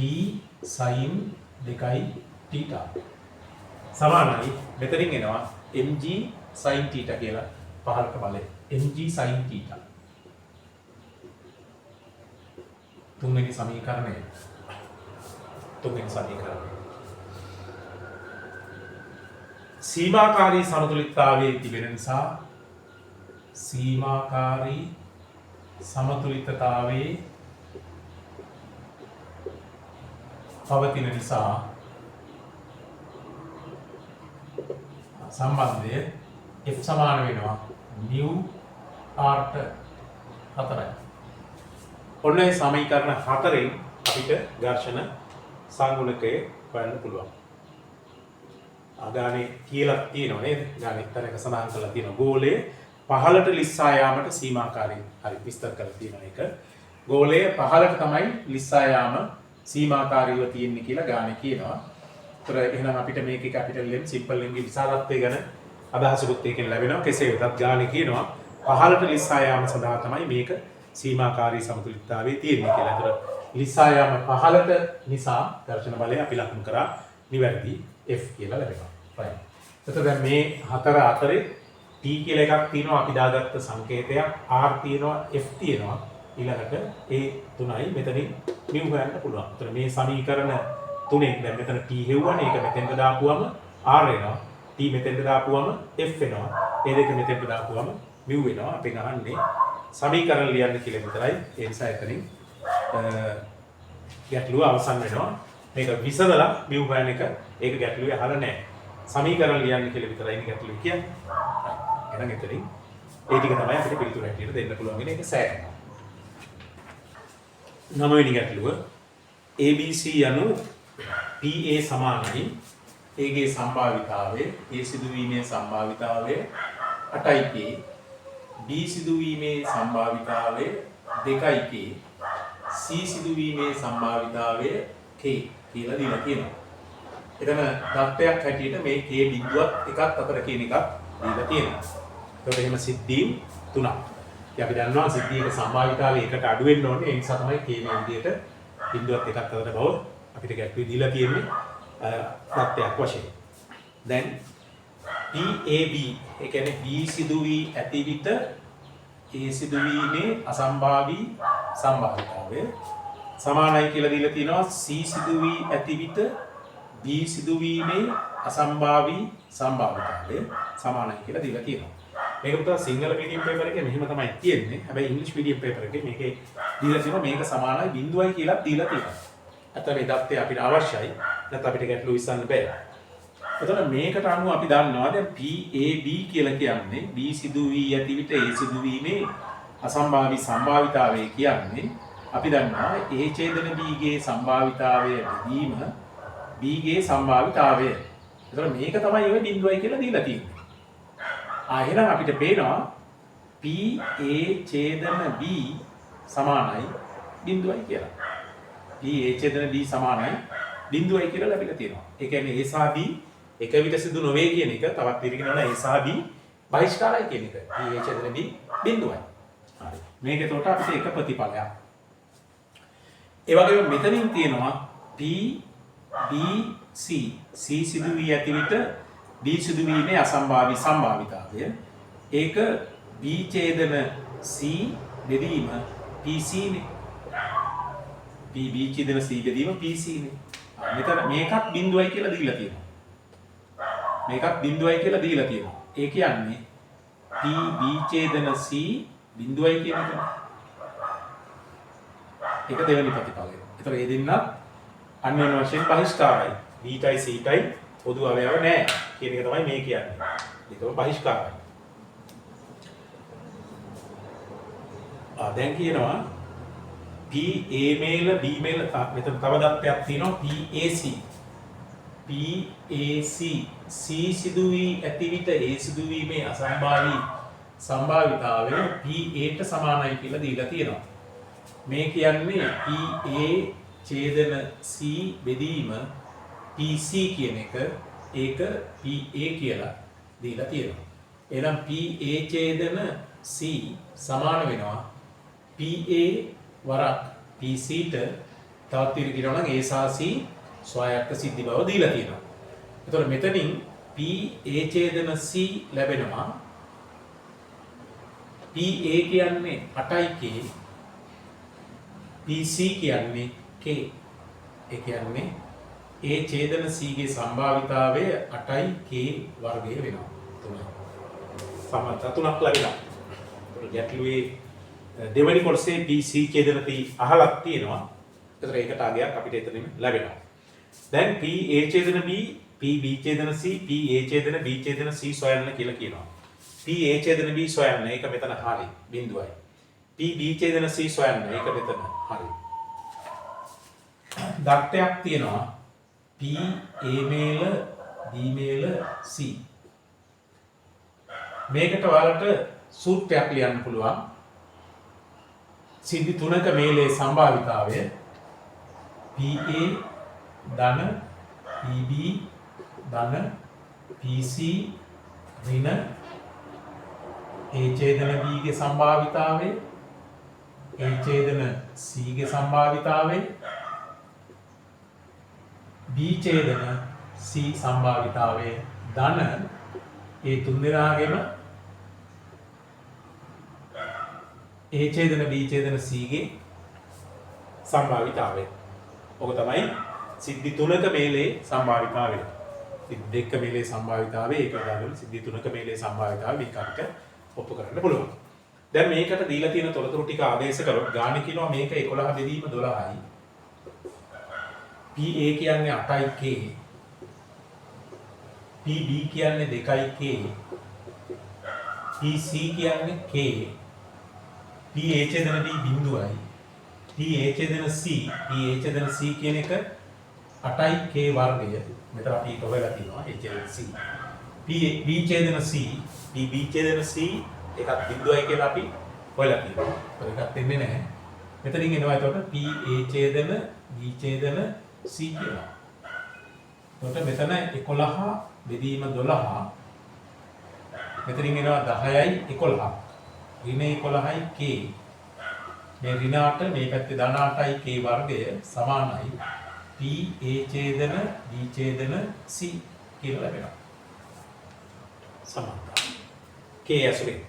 sin 2යි θ සමානයි මෙතනින් එනවා mg sin θ කියලා පහළට බලය. mg sin θ. තුන්වෙනි සමීකරණය. සීමාකාරී සමතුලිතතාවයේ තිබෙන නිසා සීමාකාරී සමතුලිතතාවයේ පවතින නිසා සම්බන්ධය F සමාන වෙනවා mu r ට 4යි. ඔන්න ඒ සමීකරණ 4න් අපිට ඝර්ෂණ සංගුණකය හොයන්න පුළුවන්. ආගානේ කියලා තියෙනවා නේද? ගානේ තරක සඳහන් කරලා තියෙනවා. ගෝලයේ පහළට ලිස්සා යාමට සීමාකාරී හරි විස්තර කරලා තියෙනවා ඒක. ගෝලයේ පහළට තමයි ලිස්සා යාම සීමාකාරීව තියෙන්නේ කියලා ගානේ කියනවා. ඒතර එහෙනම් අපිට මේකේ කැපිටල් M සිම්පල් M ගේ විශාලත්වය ගැන අදහසකුත් ඒකෙන් ලැබෙනවා. කෙසේ වෙතත් ගානේ කියනවා පහළට ලිස්සා යාම සඳහා තමයි මේක සීමාකාරී සමතුලිතතාවයේ තියෙන්නේ කියලා. ඒතර ලිස්සා යාම පහළට නිසා ඝර්ෂණ බලය අපි ලකුණු කරා නිවැරදි F කියලා ලැබෙනවා. right. එතකොට දැන් මේ හතර අතරේ T කියලා එකක් තියෙනවා අපි දාගත්ත සංකේතයක් R තියෙනවා F තියෙනවා ඊළඟට ඒ තුනයි මෙතනින් mu හොයන්න පුළුවන්. එතන මේ සමීකරණ තුනෙන් දැන් මෙතන T හෙව්වනේ ඒක මෙතෙන්ට දාපුවම R වෙනවා. T මෙතෙන්ට දාපුවම F වෙනවා. ඒ දෙක මෙතෙන්ට දාපුවම mu වෙනවා. අපි ගහන්නේ සමීකරණ ලියන්න කියලා විතරයි. ඒ නිසා එතනින් ගැටලුව අවසන් වෙනවා. මේක විසඳලා mu හොයන එක ඒක ගැටලුවේ අහලා නැහැ. සමීකරණ ලියන්න කියලා විතරයි මේ ගැටලුව කියන්නේ. එහෙනම් එතනින් ඒ ටික තමයි අපිට පිළිතුරු හැටියට දෙන්න පුළුවන් වෙන එක සෑහෙනවා. 9 වෙනි ගැටලුව ABC යනු PA සමානයි A ගේ සම්භාවිතාවය A සිදුවීමේ සම්භාවිතාවය 8යි K B සිදුවීමේ සම්භාවිතාවය 2යි K C සිදුවීමේ සම්භාවිතාවය K කියලා දීලා තියෙනවා. එතන දත්තයක් හැටියට මේ K බිඳුවක් එකක් අතර කියන එකක් දීලා තියෙනවා. ඒකට එහෙම සිද්ධීන් තුනක්. ඉතින් අපි දන්නවා සිද්ධියක සම්භාවිතාවය එකට අඩු වෙන්න ඕනේ. ඒ නිසා තමයි K මේ විදිහට බිඳුවක් එකක් අතර බව අපිට ගැටලුවේ දීලා තියෙන්නේ දත්තයක් වශයෙන්. දැන් PAB ඒ කියන්නේ B සිදු වී ඇති විට A සිදුවීමේ අසම්භාවී සම්භාවිතාවය සමානයි කියලා දීලා තියෙනවා C සිදු වී ඇති විට B සිදුවීමේ අසම්භාවී සම්භාවිතාවය සමානයි කියලා දීලා තියෙනවා. මේක පුතා සිංහල මීඩියම් පේපර් එකේ මෙහෙම තමයි තියෙන්නේ. හැබැයි ඉංග්‍රීසි මීඩියම් පේපර් එකේ මේකේ දීලා තියෙනවා මේක සමානයි බිඳුවයි කියලා දීලා තියෙනවා. අතන මේ දත්තය අපිට අවශ්‍යයි. නැත්නම් අපිට ගැටලුව විසඳන්න බෑ. එතකොට මේකට අනුව අපි දන්නවා දැන් PAB කියලා කියන්නේ B සිදු වී ඇති විට A සිදුවීමේ අසම්භාවී සම්භාවිතාවය කියන්නේ අපි දන්නවා A ඡේදන B ගේ සම්භාවිතාවය බෙදීම B ගේ සම්භාවිතාවය. එතකොට මේක තමයි ඔය බිඳුවයි කියලා දීලා තියෙන්නේ. එහෙනම් අපිට පේනවා PA ඡේදන B සමානයි බිඳුවයි කියලා. PA ඡේදන B සමානයි බිඳුවයි කියලා ලැබිලා තියෙනවා. ඒ කියන්නේ A සහ B එක විට සිදු නොවේ කියන එක තවත් පිළිගන්න ඕන A සහ B බහිෂ්කාරයි කියන එක. PA ඡේදන B බිඳුවයි. හරි. මේක එතකොට අපිට එක ප්‍රතිඵලයක්. ඒ වගේම මෙතනින් තියෙනවා P B C C සිදු වී ඇති විට B සිදුවීමේ අසම්භාවී සම්භාවිතාවය ඒක B ඡේදන C බෙදීම PC නේ. B ඡේදන C බෙදීම PC නේ. මෙතන මේකත් බිඳුවයි කියලා දීලා තියෙනවා. මේකත් බිඳුවයි කියලා දීලා තියෙනවා. ඒ කියන්නේ B ඡේදන C බිඳුවයි කියන එක. ඒක දෙවෙනි ප්‍රතිඵලය. ඒතර ඒ දෙන්නත් අන්‍යෝන්‍ය වශයෙන් බහිෂ්කාරයි. B යි C යි පොදු අවයව නැහැ. කියන එක තමයි මේ කියන්නේ. ඒකම බහිෂ්කාරයි. දැන් කියනවා PA මේල B මේල මෙතන තව දත්තයක් තියෙනවා PAC. PAC C සිදු වී ඇති විට A සිදුවීමේ අසම්භාවී සම්භාවිතාවය PA ට සමානයි කියලා දීලා තියෙනවා. මේ කියන්නේ PA ඡේදන C බෙදීම PC කියන එක ඒක PA කියලා දීලා තියෙනවා. එහෙනම් PA ඡේදන C සමාන වෙනවා PA වරක් PC ට තවත් විදිහට කියනවා නම් A සහ C ස්වයක්ත සිද්ධි බව දීලා තියෙනවා. එතකොට මෙතනින් PA ඡේදන C ලැබෙනවා PA කියන්නේ 8යි K PC කියන්නේ K. ඒ කියන්නේ A ඡේදන C ගේ සම්භාවිතාවය 8යි K වර්ගය වෙනවා. සමත තුනක් ලැබෙනවා. ඒතකොට ගැටලුවේ දෙවෙනි කොටසේ PC ඡේදන P අහලක් තියෙනවා. ඒතර ඒකට අගයක් අපිට එතනින් ලැබෙනවා. දැන් PA ඡේදන B, PB ඡේදන C, PA ඡේදන B ඡේදන C සොයන්න කියලා කියනවා. PA ඡේදන B සොයන්න ඒක මෙතන හරි බිඳුවයි. PB ඡේදන C සොයන්න ඒක මෙතන හරි. දත්තයක් තියෙනවා P A මේල B මේල C. මේකට ඔයාලට සූත්‍රයක් ලියන්න පුළුවන්. සිද්ධි තුනක මේලේ සම්භාවිතාවය PA ධන PB ධන PC ඍණ A ඡේදන B ගේ සම්භාවිතාවය A ඡේදන C ගේ සම්භාවිතාවය B ඡේදන C සම්භාවිතාවය ධන ඒ තුන් දෙනාගේම A ඡේදන B ඡේදන C ගේ සම්භාවිතාවය. ඔක තමයි සිද්ධි තුනක මේලේ සම්භාවිතාවය. සිද්ධි දෙක මේලේ සම්භාවිතාවය ඒක උදාහරණ සිද්ධි තුනක මේලේ සම්භාවිතාවය මේක අපිට ඔප්පු කරන්න පුළුවන්. දැන් මේකට දීලා තියෙන තොරතුරු ටික ආදේශ කරොත් ගාණ කියනවා මේක 11 බෙදීම 12යි. PA කියන්නේ 8යි K. PB කියන්නේ 2යි K. PC කියන්නේ K. PA ඡේදන B බිඳුවයි. PA ඡේදන C කියන එක 8යි K වර්ගය. මෙතන අපි ඒක හොයලා තියෙනවා. A ඡේදන C. B ඡේදන C, PB ඡේදන C එකක් බිඳුවයි කියලා අපි හොයලා තියෙනවා. ඒක එකක් දෙන්නේ නැහැ. මෙතනින් එනවා එතකොට PA ඡේදන B ඡේදන C කියලා. එතකොට මෙතන 11 බෙදීම 12. මෙතනින් එනවා 10යි 11. ඍණ 11යි K. මේ ඍණ 8 මේ පැත්තේ ධන 8යි K වර්ගය සමානයි PA ඡේදන B ඡේදන C කියලා ලැබෙනවා. සමානයි. K ඇසුරේ.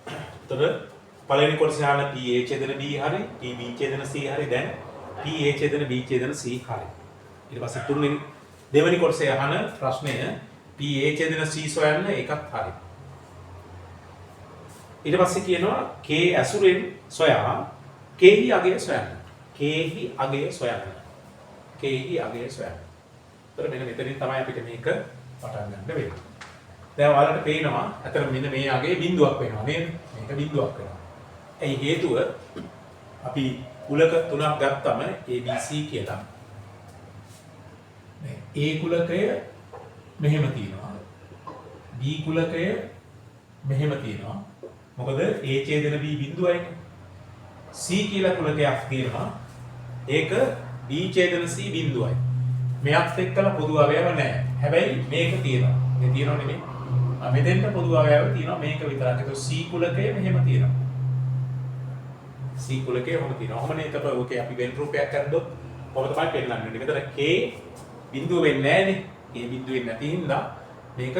එතකොට පළවෙනි කොටසේ ආන PA ඡේදන B හරි, PB ඡේදන C හරි. දැන් PA ඡේදන B ඡේදන C හරි. ඊට පස්සේ දෙවෙනි කොටසේ අහන ප්‍රශ්නය PA ඡේදන C සොයන්න ඒකත් හරි. ඊට පස්සේ කියනවා K ඇසුරෙන් සොයා K-හි අගය සොයන්න. K-හි අගය සොයන්න. K-හි අගය සොයන්න. ඒතර මෙන්න මෙතනින් තමයි අපිට මේක පටන් ගන්න වෙන්නේ. දැන් ඔයාලට පේනවා අතන මෙන්න මේ අගයේ බිඳුවක් වෙනවා නේද? මේක බිඳුවක් වෙනවා. ඒ හේතුව අපි කුලක තුනක් ගත්තම ABC කියලා. A කුලකය මෙහෙම තියෙනවා. B කුලකය මෙහෙම තියෙනවා. මොකද A ඡේදන B බිඳුවයිනේ. C කියලා කුලකයක් තියෙනවා. ඒක B ඡේදන C බිඳුවයි. මෙයත් එක්කලා පොදු අවයව නැහැ. හැබැයි මේක තියෙනවා. මේ තියෙනව නෙමෙයි. මෙතෙන්ට පොදු අවයව තියෙනවා මේක විතරක්. ඒක C කුලකය මෙහෙම තියෙනවා. C කුලකය ඔහොම තියෙනවා. ඔහොමනේ එතකොට ඕකේ අපි වෙන් රූපයක් කරද්දොත් ඔහොම තමයි පෙන්නන්නේ. මෙතන K බිඳුව වෙන්නේ නැහනේ. K බිඳුව වෙන්නේ නැති හින්දා මේක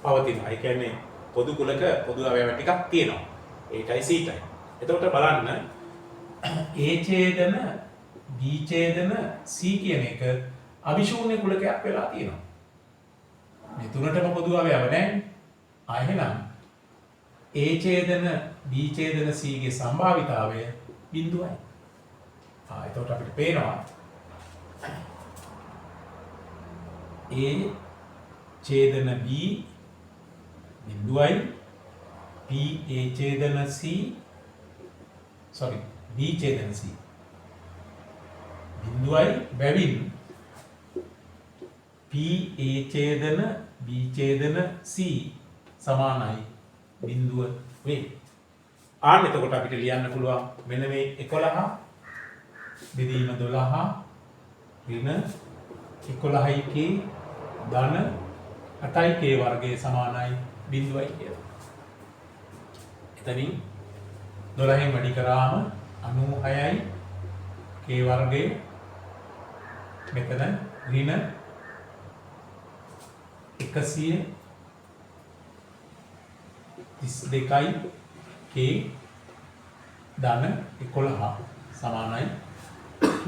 පවතිනවා. ඒ කියන්නේ පොදු කුලක පොදු අවයව ටිකක් තියෙනවා. ඒකයි C ටයි. එතකොට බලන්න A ඡේදන B ඡේදන C කියන එක අවිශූන්‍ය කුලකයක් වෙලා තියෙනවා. මේ තුනටම පොදු අවයව නැහැ. එහෙනම් A ඡේදන B ඡේදන C ගේ සම්භාවිතාවය බිඳුවයි. එතකොට අපිට පේනවා A ඡේදන B බිඳුවයි PA ඡේදන C B ඡේදන C බිඳුවයි බැවින් PA ඡේදන B ඡේදන C සමානයි බිඳුව වේ. ආන්න එතකොට අපිට ලියන්න පුළුවන් මෙන්න මේ 11 බෙදීම 12 ඍණ 11යි K ධන 8යි K වර්ගයේ සමානයි බිඳුවයි කියලා. එතනින් 12න් වැඩි කරාම 96යි K වර්ගයේ මෙතන ඍණ 132යි K ධන 11 සමානයි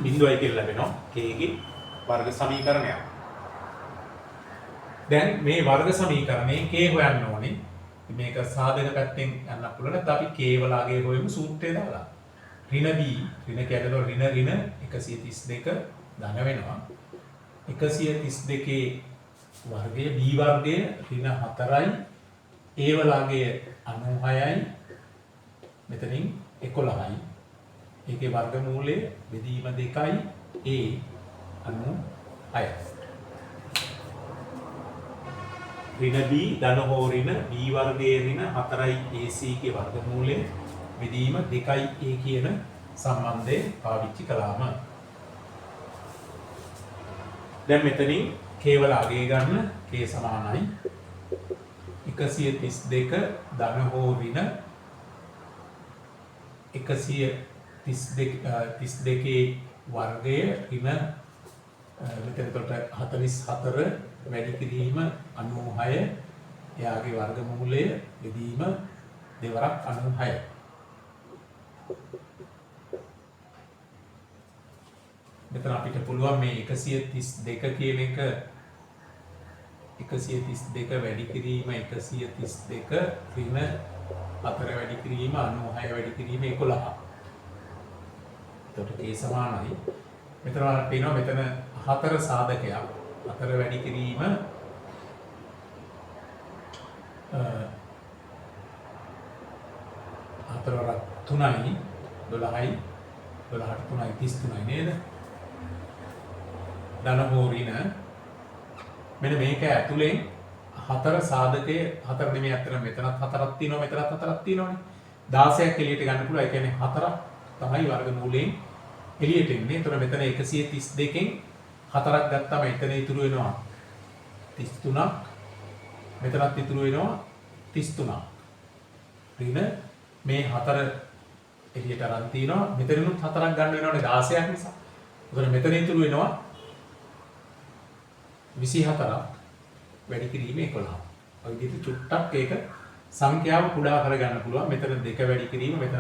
බිඳුවයි කියලා ලැබෙනවා K ගේ වර්ග සමීකරණයක්. දැන් මේ වර්ග සමීකරණේ K හොයන්න ඕනේ. මේක සාධක පැත්තෙන් යන්න පුළුවන්. නැත්නම් අපි K වලගේ හොයමු සූත්‍රය දාලා. ඍණ B ඍණ කැඩලා ඍණ 132 ධන වෙනවා. 132 වර්ගය B වර්ගය ඍණ 4යි. A වලගේ 96යි. මෙතනින් 11යි. ඒකේ වර්ගමූලය බෙදීම 2යි A 96යි. ඍණ B ධන හෝ ඍණ B වර්ගයේ ඍණ 4යි AC ගේ වර්ගමූලය බෙදීම 2යි A කියන සම්බන්ධය පාවිච්චි කළාම දැන් මෙතනින් K වල අගය ගන්න K සමානයි 132 ධන හෝ ඍණ 132 වර්ගය ඍණ මෙතනට 44 වැඩි කිරීම 96 එයාගේ වර්ගමූලය බෙදීම දෙවරක් 96. මෙතන අපිට පුළුවන් මේ 132 කියන එක 132 වැඩි කිරීම 132 ඍණ 4 වැඩි කිරීම 96 වැඩි කිරීම 11. එතකොට ඒ සමානයි. මෙතන වල පේනවා මෙතන 4 සාධකයක්. 4 වැඩි කිරීම 4 වරක් 3යි 12යි 12ට 3යි 33යි නේද? ධන හෝ ඍණ මෙන්න මේක ඇතුලෙන් 4 සාධකයේ 4 නෙමෙයි අතර මෙතනත් 4ක් තියෙනවා මෙතනත් 4ක් තියෙනවනේ 16ක් එළියට ගන්න පුළුවන්. ඒ කියන්නේ 4ක් තමයි වර්ගමූලයෙන් එළියට එන්නේ. එතකොට මෙතන 132කින් 4ක් ගත්තාම එතන ඉතුරු වෙනවා 33ක්. මෙතනත් ඉතුරු වෙනවා 33ක්. ඍණ මේ 4 එළියට අරන් තිනවා. මෙතනිනුත් 4ක් ගන්න වෙනවනේ 16ක් නිසා. එතකොට මෙතන ඉතුරු වෙනවා 24ක් වැඩි කිරීම 11. ඔය විදිහට චුට්ටක් ඒක සංඛ්‍යාව කුඩා කරගන්න පුළුවන්. මෙතන 2 වැඩි කිරීම මෙතන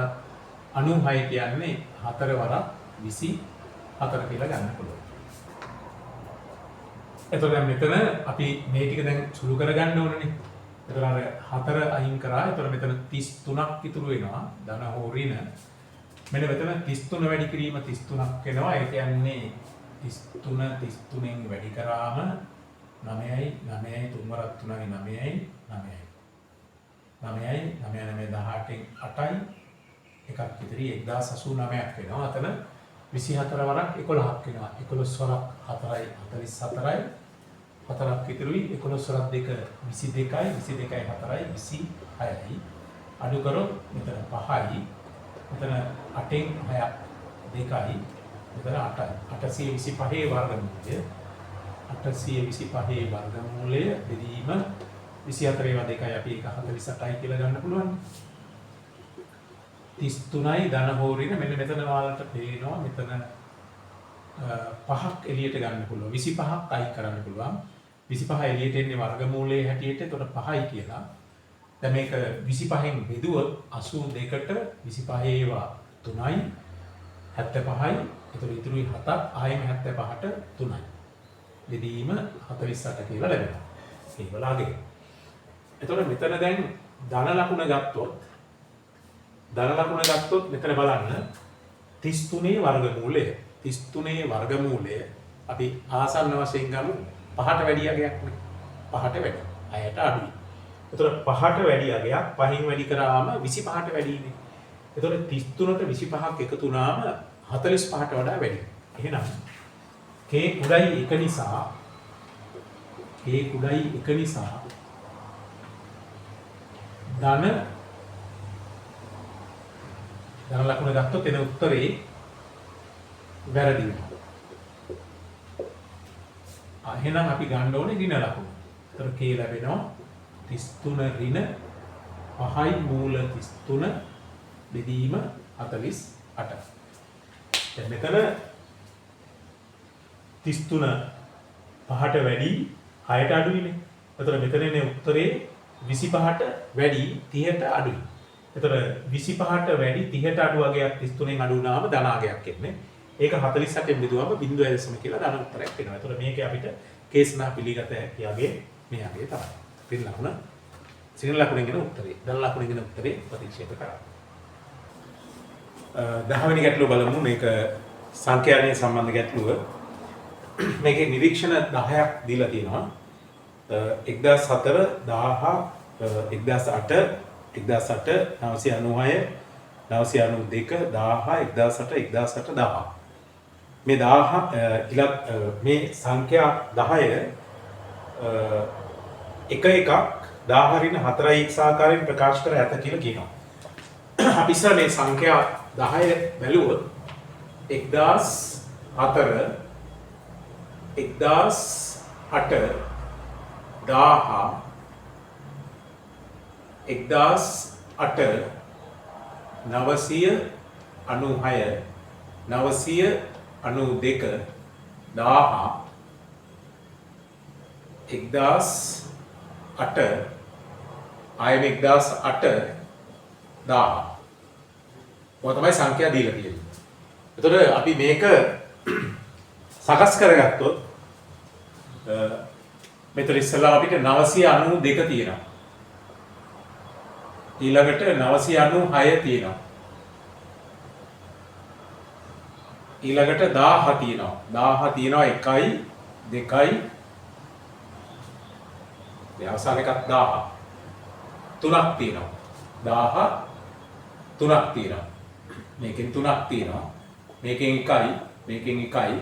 96 කියන්නේ 4 වරක් 24 කියලා ගන්න පුළුවන්. එතකොට දැන් මෙතන අපි මේ ටික දැන් සුළු කරගන්න ඕනනේ. එතකොට අර 4 අයින් කරා. එතකොට මෙතන 33ක් ඉතුරු වෙනවා. ධන හෝ ඍණ. මෙන්න මෙතන 33 වැඩි කිරීම 33ක් වෙනවා. ඒ කියන්නේ 33 33න් වැඩි කරාම 9යි 9යි 3 වරක් 3යි 9යි 9යි 9යි 9 18න් 8යි එකක් ඉතිරි 1089ක් වෙනවා. අතන 24 වරක් 11ක් වෙනවා. 11 වරක් 4යි 44යි 4ක් ඉතිරියි 11 වරක් 2 22යි 22යි 4යි 26යි අඩු කරොත් මෙතන 5යි මෙතන 8න් 6ක් 2යි මෙතන 8යි 825 වර්ගමූලය 825 වර්ගමූලය බෙදීම 24 ඒවා 2යි අපි ඒක 48යි කියලා ගන්න පුළුවන්. 33යි ධන හෝ ඍණ මෙන්න මෙතන ඔයාලට පේනවා මෙතන 5ක් එළියට ගන්න පුළුවන් 25ක් අයින් කරන්න පුළුවන් 25 එළියට එන්නේ වර්ගමූලයේ හැටියට. එතකොට 5යි කියලා. දැන් මේක 25න් බෙදුවොත් 82ට 25 ඒවා 3යි 75යි. එතකොට ඉතුරුයි 7ක් ආයෙම 75ට 3යි. බෙදීම 48 කියලා ලැබෙනවා. ඒ වලාගේ. එතකොට මෙතන දැන් ධන ලකුණ ගත්තොත් මෙතන බලන්න 33 වර්ගමූලය 33 වර්ගමූලය අපි ආසන්න වශයෙන් ගමු 5ට වැඩි අගයක් නේ 5ට වැඩි 6ට අඩුයි. එතකොට 5ට වැඩි අගයක් 5න් වැඩි කරාම 25ට වැඩිනේ. එතකොට 33ට 25ක් එකතු වුණාම 45ට වඩා වැඩි. එහෙනම් k කුඩයි 1 නිසා ධන ලකුණ ගත්තොත් එන උත්තරේ වැරදි වෙනවා. එහෙනම් අපි ගන්න ඕනේ ඍණ ලකුණ. ඒතර k ලැබෙනවා 33 ඍණ 5යි මූල 33 බෙදීම 48. දැන් මෙතන 33 5ට වැඩි 6ට අඩුයිනේ. ඒතර මෙතන එන උත්තරේ 25ට වැඩි 30ට අඩුයි. එතකොට 25ට වැඩි 30ට අඩු වගේක් 33න් අඩු වුණාම ධන අගයක් එන්නේ. ඒක 48න් බෙදුවම 0.0 කියලා ධන උත්තරයක් එනවා. එතකොට මේකේ අපිට කේස්නා පිළිගත හැකි අගේ මේ අගේ තමයි. ඍණ ලකුණ සිංහල ලකුණෙන් එන උත්තරේ. ධන ලකුණෙන් එන උත්තරේ ප්‍රතික්ෂේප කරා. 10 වෙනි ගැටලුව බලමු. මේක සංඛ්‍යානයේ සම්බන්ධ ගැටලුව. මේකේ නිරීක්ෂණ 10ක් දීලා තියෙනවා. 1004 1008 1008 996 992 1000 මේ 1000 මේ සංඛ්‍යා 10 එක එකක් 1000 ඍණ 4යි x ආකාරයෙන් ප්‍රකාශ කර ඇත කියලා කියනවා. අපි ඉස්සර මේ සංඛ්‍යා 10 බැලුවොත් 1004 1008 996 992 1008 ආයෙම 1008 1000 ඔය තමයි සංඛ්‍යා දීලා තියෙන්නේ. එතකොට අපි මේක සකස් කරගත්තොත් මෙතන ඉස්සෙල්ලා අපිට 992 තියෙනවා. ඊළඟට 996 තියෙනවා. ඊළඟට 1000 තියෙනවා. 1000 තියෙනවා 1යි 2යි අවසාන එකක් 1000. 3ක් තියෙනවා. 1000 3ක් තියෙනවා. මේකෙන් 3ක් තියෙනවා. මේකෙන් 1යි මේකෙන් 1යි.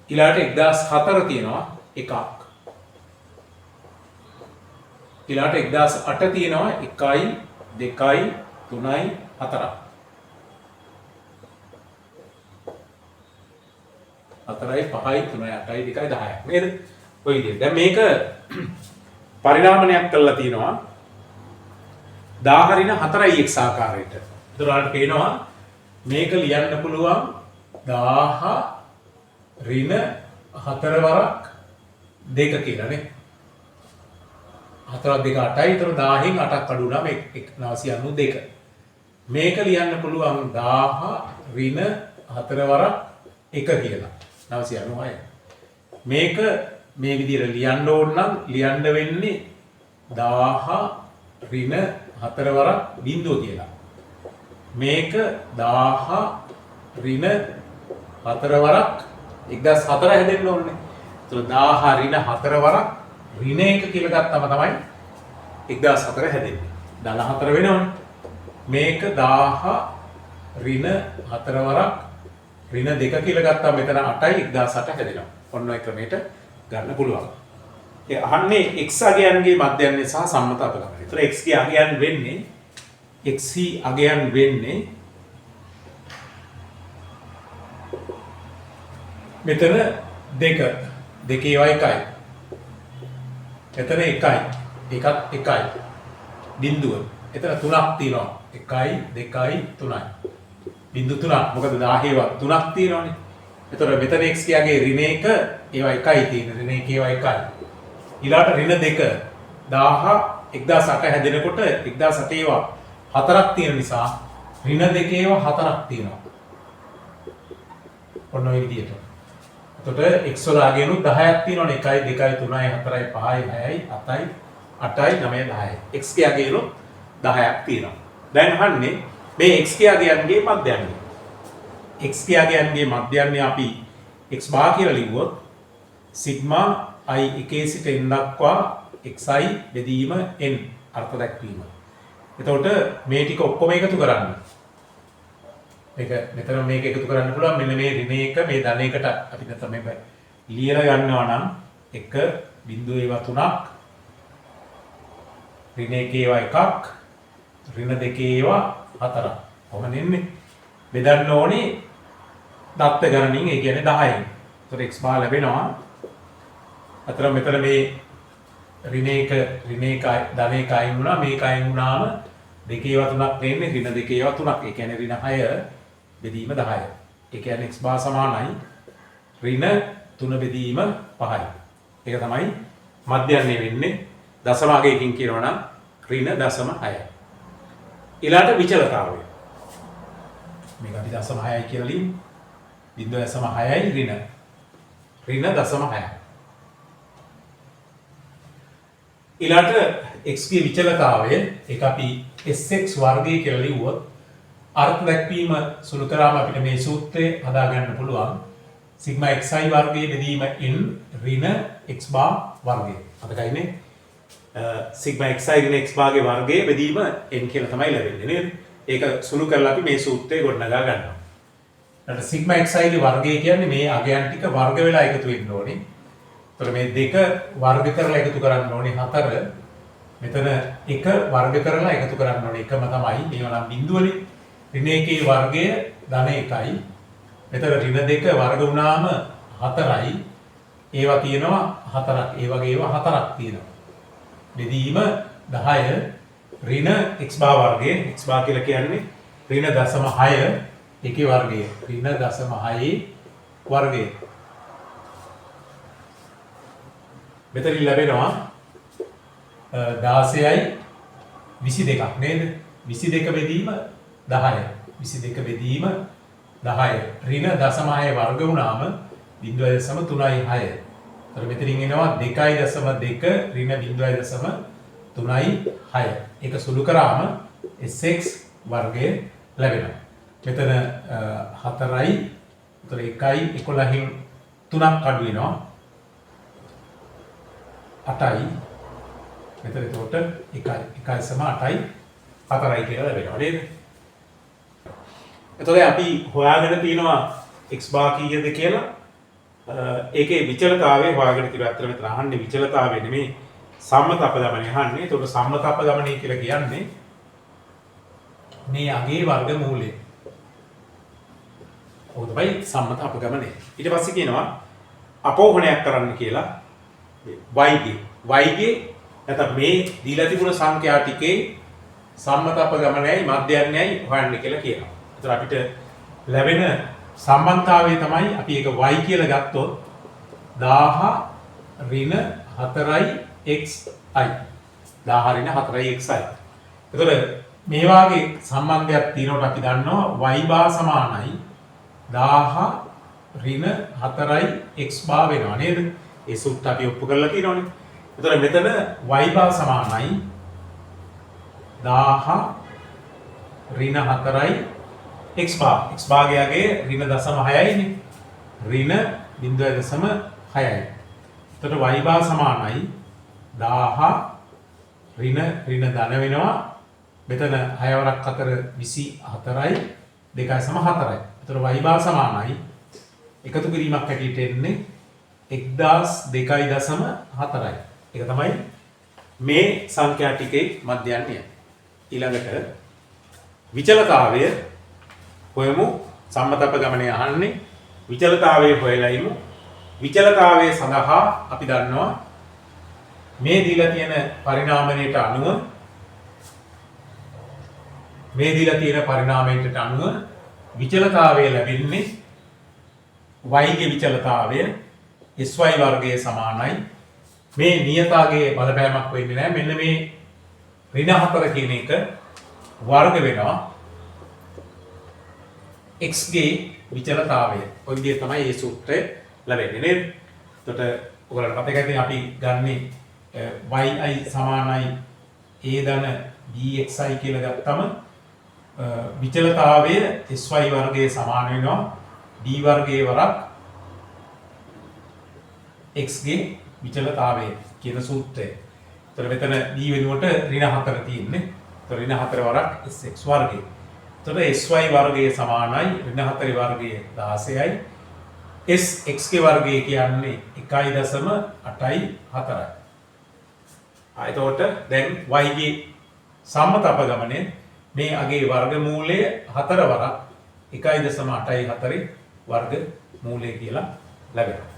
ඊළඟට 1004 තියෙනවා 1ක්. ඊළඟට 1008 තියෙනවා 1යි 2යි 3යි 4ක්. 4යි 5යි 3යි 8යි 2යි 10ක් නේද? ඔය විදිහට. දැන් මේක පරිණාමනයක් කරලා තියෙනවා 10 ඍණ 4යි x ආකාරයට. ඒතර ඔයාලට පේනවා මේක ලියන්න පුළුවන් 10 ඍණ 4 වරක් 2 කියලා නේ. 4ක් 2 8යි. ඒතර 10න් 8ක් අඩු වුණාම 992. මේක ලියන්න පුළුවන් 10 ඍණ 4 වරක් 1 කියලා. 996. මේක මේ විදිහට ලියන්න ඕන නම් ලියන්න වෙන්නේ 10 ඍණ 4 වරක් බිංදුව කියලා. මේක 10 ඍණ 4 වරක් 1004 හැදෙන්න ඕනේ. ඒතර 10 ඍණ 4 වරක් ඍණ 1 කියලා ගත්තම තමයි 1004 හැදෙන්නේ. 14 වෙනවනේ. මේක 10 ඍණ 4 වරක් ඍණ 2 කියලා ගත්තාම මෙතන 8යි 1008 හැදෙනවා. ඔන්න ඔය ක්‍රමයට ගන්න පුළුවන්. ඒ අහන්නේ x අගයන්ගේ මධ්‍යයන්‍ය සහ සම්මත අපගමනය. ඒතර x ගේ අගයන් වෙන්නේ xc අගයන් වෙන්නේ මෙතන 2 2 ඒවා 1යි. එතන 1යි. ඒකත් 1යි. බිංදුව. එතන 3ක් තියෙනවා. 1යි 2යි 3යි. බිංදු 3ක්. මොකද 10 ඒවා 3ක් තියෙනවනේ. එතකොට මෙතන x කියගේ ඍණ 1 ඒවා 1යි තියෙන. ඍණ 1 ඒවා 1යි. ඊළාට ඍණ 2 1000 1008 හැදෙනකොට 1008 ඒවා 4ක් තියෙන නිසා ඍණ 2 ඒවා 4ක් තියෙනවා. ඔන්න ඔය විදිහට. එතකොට x වල අගයනුත් 10ක් තියෙනවනේ. 1යි 2යි 3යි 4යි 5යි 6යි 7යි 8යි 9යි 10යි. x ගේ අගයනුත් 10ක් තියෙනවා. දැන් අහන්නේ මේ x ගේ අගයන්ගේ මධ්‍යයන්ය. x ගේ අගයන්ගේ මධ්‍යයන්ය අපි x බාර් කියලා ලිව්වොත් සිග්මා i 1 සිට n දක්වා xi බෙදීම n අර්ථ දැක්වීම. එතකොට මේ ටික ඔක්කොම එකතු කරන්න. මේක මෙතන මේක එකතු කරන්න පුළුවන්. මෙන්න මේ ඍණ 1 මේ ධන 1ට අපි නැත්නම් මේ ලියලා ගන්නවා නම් 1 බිංදුව ඒවා 3ක් ඍණ 1 ඒවා 1ක් ඍණ 2 ඒවා 4ක්. කොහොමද එන්නේ? බෙදන්න ඕනේ දත්ත ගණනින්. ඒ කියන්නේ 10න්. ඒතර x බාර් ලැබෙනවා. අතන මෙතන මේ ඍණ 1 ධන 1 අයින් වුණා. මේක අයින් වුණාම 2 ඒවා 3ක් වෙන්නේ. ඍණ 2 ඒවා 3ක්. ඒ කියන්නේ ඍණ 6 බෙදීම 10. ඒ කියන්නේ x බාර් සමානයි ඍණ 3 බෙදීම 5යි. ඒක තමයි මධ්‍යයන්ය වෙන්නේ. දශම අගයකින් කියනවා නම් ඍණ 0.6. ඊළාට විචලතාවය. මේක අපි 0.6යි කියලා ලියමු. 0.6යි ඍණ 0.6. ඊළාට x ගේ විචලතාවය ඒක අපි sx වර්ගය කියලා ලිව්වොත් අර්ථ දැක්වීම සුළු කරාම අපිට මේ සූත්‍රය හදා ගන්න පුළුවන්. සිග්මා xi වර්ගයේ බෙදීම n ඍණ x බාර් වර්ගය. අතකයිනේ සිග්මා xi ඍණ x බාර්ගේ වර්ගයේ බෙදීම n කියලා තමයි ලැබෙන්නේ නේද? ඒක සුළු කරලා අපි මේ සූත්‍රය ගොඩනගා ගන්නවා. ඊට සිග්මා xi ගේ වර්ගය කියන්නේ මේ අගයන් ටික වර්ග වෙලා එකතු වෙන්න ඕනේ. එතකොට මේ දෙක වර්ග කරලා එකතු කරන්න ඕනේ 4. මෙතන 1 වර්ග කරලා එකතු කරන්න ඕනේ එකම තමයි. මේවා නම් බිංදුවනේ. ඍණ 1 වර්ගය ධන 1යි. මෙතන ඍණ 2 වර්ග වුණාම 4යි. ඒවා තියෙනවා 4ක්. ඒ වගේ ඒවා 4ක් තියෙනවා. බෙදීම 10 ඍණ x බාර් වර්ගය. x බාර් කියලා කියන්නේ ඍණ 0.6 එකේ වර්ගය. ඍණ 0.6 වර්ගය. මෙතන ලැබෙනවා 16යි 22ක් නේද? 22 බෙදීම 10. 22 බෙදීම 10. ඍණ 0.6 වර්ග වුණාම 0.36. එතකොට මෙතනින් එනවා 2.2 ඍණ 0.36. 3යි 6. ඒක සුළු කරාම sx වර්ගය ලැබෙනවා. මෙතන 4යි උතර 1යි 11න් 3ක් අඩු වෙනවා. 8යි මෙතන එතකොට 1යි සම 8යි 4යි කියලා ලැබෙනවා නේද? එතකොට අපි හොයාගෙන තියෙනවා x බාර් කීයද කියලා. ඒකේ විචලතාවය හොයාගෙන තියෙනවා. අතන මෙතන අහන්නේ විචලතාවය නෙමෙයි සම්මත අපගමනය අහන්නේ. එතකොට සම්මත අපගමනය කියලා කියන්නේ මේ අගේ වර්ගමූලය. ඔය තමයි සම්මත අපගමනය. ඊට පස්සේ කියනවා අපෝහණයක් කරන්න කියලා y නැත්නම් මේ දීලා තිබුණ සංඛ්‍යා ටිකේ සම්මත අපගමනයයි මධ්‍යයන්යයි හොයන්න කියලා කියනවා. ඒතර අපිට ලැබෙන සම්බන්ධතාවය තමයි අපි ඒක y කියලා ගත්තොත් 10 ඍණ 4යි xi 10 ඍණ 4යි xi. ඒතර මේ වාගේ සම්බන්ධයක් තියෙනකොට අපි දන්නවා y බා සමානයි 10 ඍණ 4යි x බා වෙනවා නේද? ඒ සූත්‍රය අපි ඔප්පු කරලා තියෙනවනේ. ඒතර මෙතන y බා සමානයි 10 ඍණ 4යි x බා. x භාගයගේ ඍණ 0.6යිනේ. ඍණ 0.6යි. එතකොට y බා සමානයි 10 ඍණ ධන වෙනවා. මෙතන 6 වරක් 4 24යි 2යි සම 4යි. එතකොට y බා සමානයි එකතු කිරීමක් හැටියට එන්නේ 1002.4යි. ඒක තමයි මේ සංඛ්‍යා ටිකේ මධ්‍යයන්ය. ඊළඟට විචලතාවය හොයමු. සම්මත අපගමනය අහන්නේ විචලතාවය හොයලා ඉමු. විචලතාවය සඳහා අපි දන්නවා මේ දීලා තියෙන පරිණාමණයට අනුව විචලතාවය ලැබෙන්නේ y ගේ විචලතාවය sy වර්ගයේ සමානයි. මේ නියතාගේ බලපෑමක් වෙන්නේ නැහැ. මෙන්න මේ ඍණ 4 කියන එක වර්ග වෙනවා x ගේ විචලතාවය. ඔය විදිහ තමයි මේ සූත්‍රය ලැබෙන්නේ නේද? එතකොට ඔයගොල්ලන්ට මතකයි ඉතින් අපි ගන්නේ yi සමානයි a ධන bxi කියලා ගත්තම විචලතාවය sy වර්ගයේ සමාන වෙනවා d වර්ගයේ වරක් x ගේ විචලතාවය කියන සූත්‍රය. එතකොට මෙතන d වෙනුවට ඍණ 4 තියෙන්නේ. එතකොට ඍණ 4 වරක් sx වර්ගය. එතකොට sy වර්ගයේ සමානයි ඍණ 4 වර්ගයේ 16යි. sx ගේ වර්ගය කියන්නේ 1.84යි. එතකොට දැන් y ගේ සම්මත අපගමනය මේ අගේ වර්ගමූලය 4 වරක් 1.84 වර්ගමූලය කියලා ලැබෙනවා.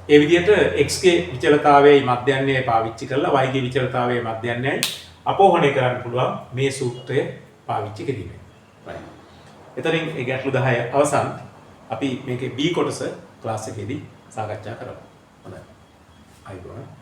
ඒ විදිහට x ගේ විචලතාවයයි මධ්‍යයන්යයි පාවිච්චි කරලා y ගේ විචලතාවයයි මධ්‍යයන්යයි අපෝහණය කරන්න පුළුවන් මේ සූත්‍රය පාවිච්චි කිරීමෙන්. right. එතනින් ඒ ගැටලු 10 අවසන්. අපි මේකේ B කොටස ක්ලාස් එකේදී සාකච්ඡා කරමු. හොඳයි. අයිබෝන.